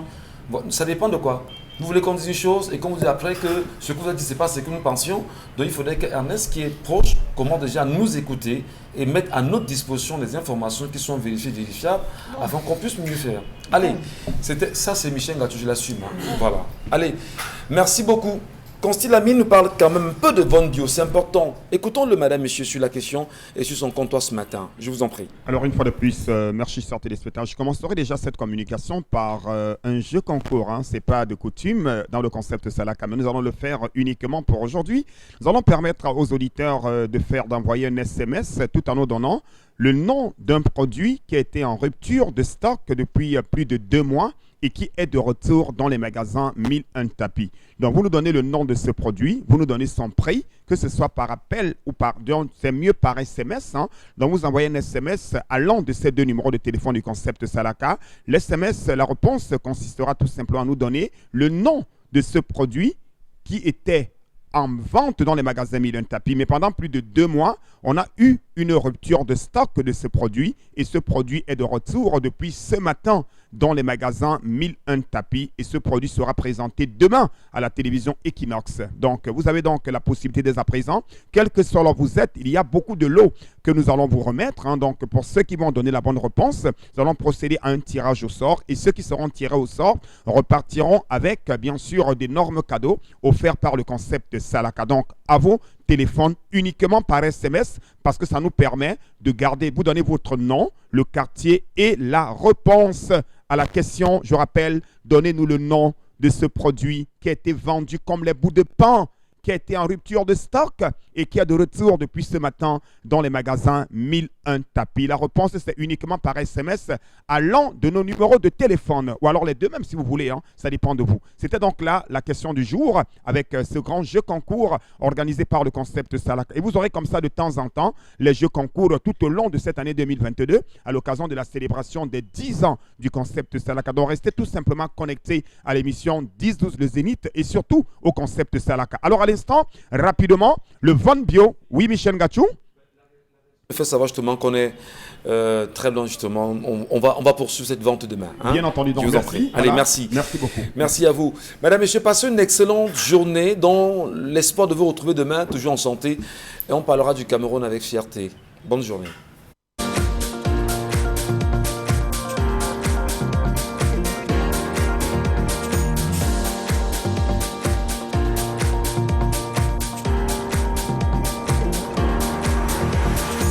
Bon, ça dépend de quoi? Vous voulez qu'on dise une chose et qu'on vous dise après que ce que vous avez dit, ce n'est pas ce que nous pensions. Donc il faudrait qu'Ernest, qui est proche, commence déjà à nous écouter et mettre à notre disposition des informations qui sont vérifiables, afin qu'on puisse mieux faire. Allez, ça c'est Michel Gatou, je l'assume. Voilà. Allez, merci beaucoup. Constille Lamy nous parle quand même un peu de Von Bio, c'est important. Écoutons-le, madame, monsieur, sur la question et sur son comptoir ce matin. Je vous en prie. Alors, une fois de plus, merci, chers téléspectateurs. Je commencerai déjà cette communication par un jeu concours. Ce n'est pas de coutume dans le concept Salaka, mais nous allons le faire uniquement pour aujourd'hui. Nous allons permettre aux auditeurs d'envoyer un SMS tout en nous donnant le nom d'un produit qui a été en rupture de stock depuis plus de 2 mois et qui est de retour dans les magasins 1001 tapis. Donc, vous nous donnez le nom de ce produit, vous nous donnez son prix, que ce soit par appel ou c'est mieux par SMS. Donc, vous envoyez un SMS allant de ces 2 numéros de téléphone du concept Salaka. L'SMS, la réponse consistera tout simplement à nous donner le nom de ce produit qui était en vente dans les magasins 1001 tapis. Mais pendant plus de 2 mois, on a eu une rupture de stock de ce produit et ce produit est de retour depuis ce matin dans les magasins 1001 tapis et ce produit sera présenté demain à la télévision Equinox. Donc, vous avez donc la possibilité dès à présent, quel que soit là où vous êtes, il y a beaucoup de lots que nous allons vous remettre. Donc, pour ceux qui vont donner la bonne réponse, nous allons procéder à un tirage au sort et ceux qui seront tirés au sort repartiront avec, bien sûr, d'énormes cadeaux offerts par le concept Salaka. Donc, à vos téléphones uniquement par SMS parce que ça nous permet de garder, vous donnez votre nom, le quartier et la réponse à la question. Je rappelle, donnez-nous le nom de ce produit qui a été vendu comme les bouts de pain, qui a été en rupture de stock et qui est de retour depuis ce matin dans les magasins 1001 tapis. La réponse, c'est uniquement par SMS allant de nos numéros de téléphone, ou alors les deux même si vous voulez, ça dépend de vous. C'était donc là la question du jour avec ce grand jeu concours organisé par le concept Salaka. Et vous aurez comme ça de temps en temps les jeux concours tout au long de cette année 2022 à l'occasion de la célébration des 10 ans du concept Salaka. Donc restez tout simplement connectés à l'émission 10-12 le Zénith et surtout au concept Salaka. Alors à l'instant, rapidement, le Von Bio. Oui, Michel Gachou. Je fais savoir justement qu'on est très blanc justement. On va poursuivre cette vente demain. Bien entendu. Donc, je vous en prie. Allez, merci. Merci beaucoup. Merci à vous. Madame, Messieurs, passez une excellente journée dans l'espoir de vous retrouver demain, toujours en santé. Et on parlera du Cameroun avec fierté. Bonne journée.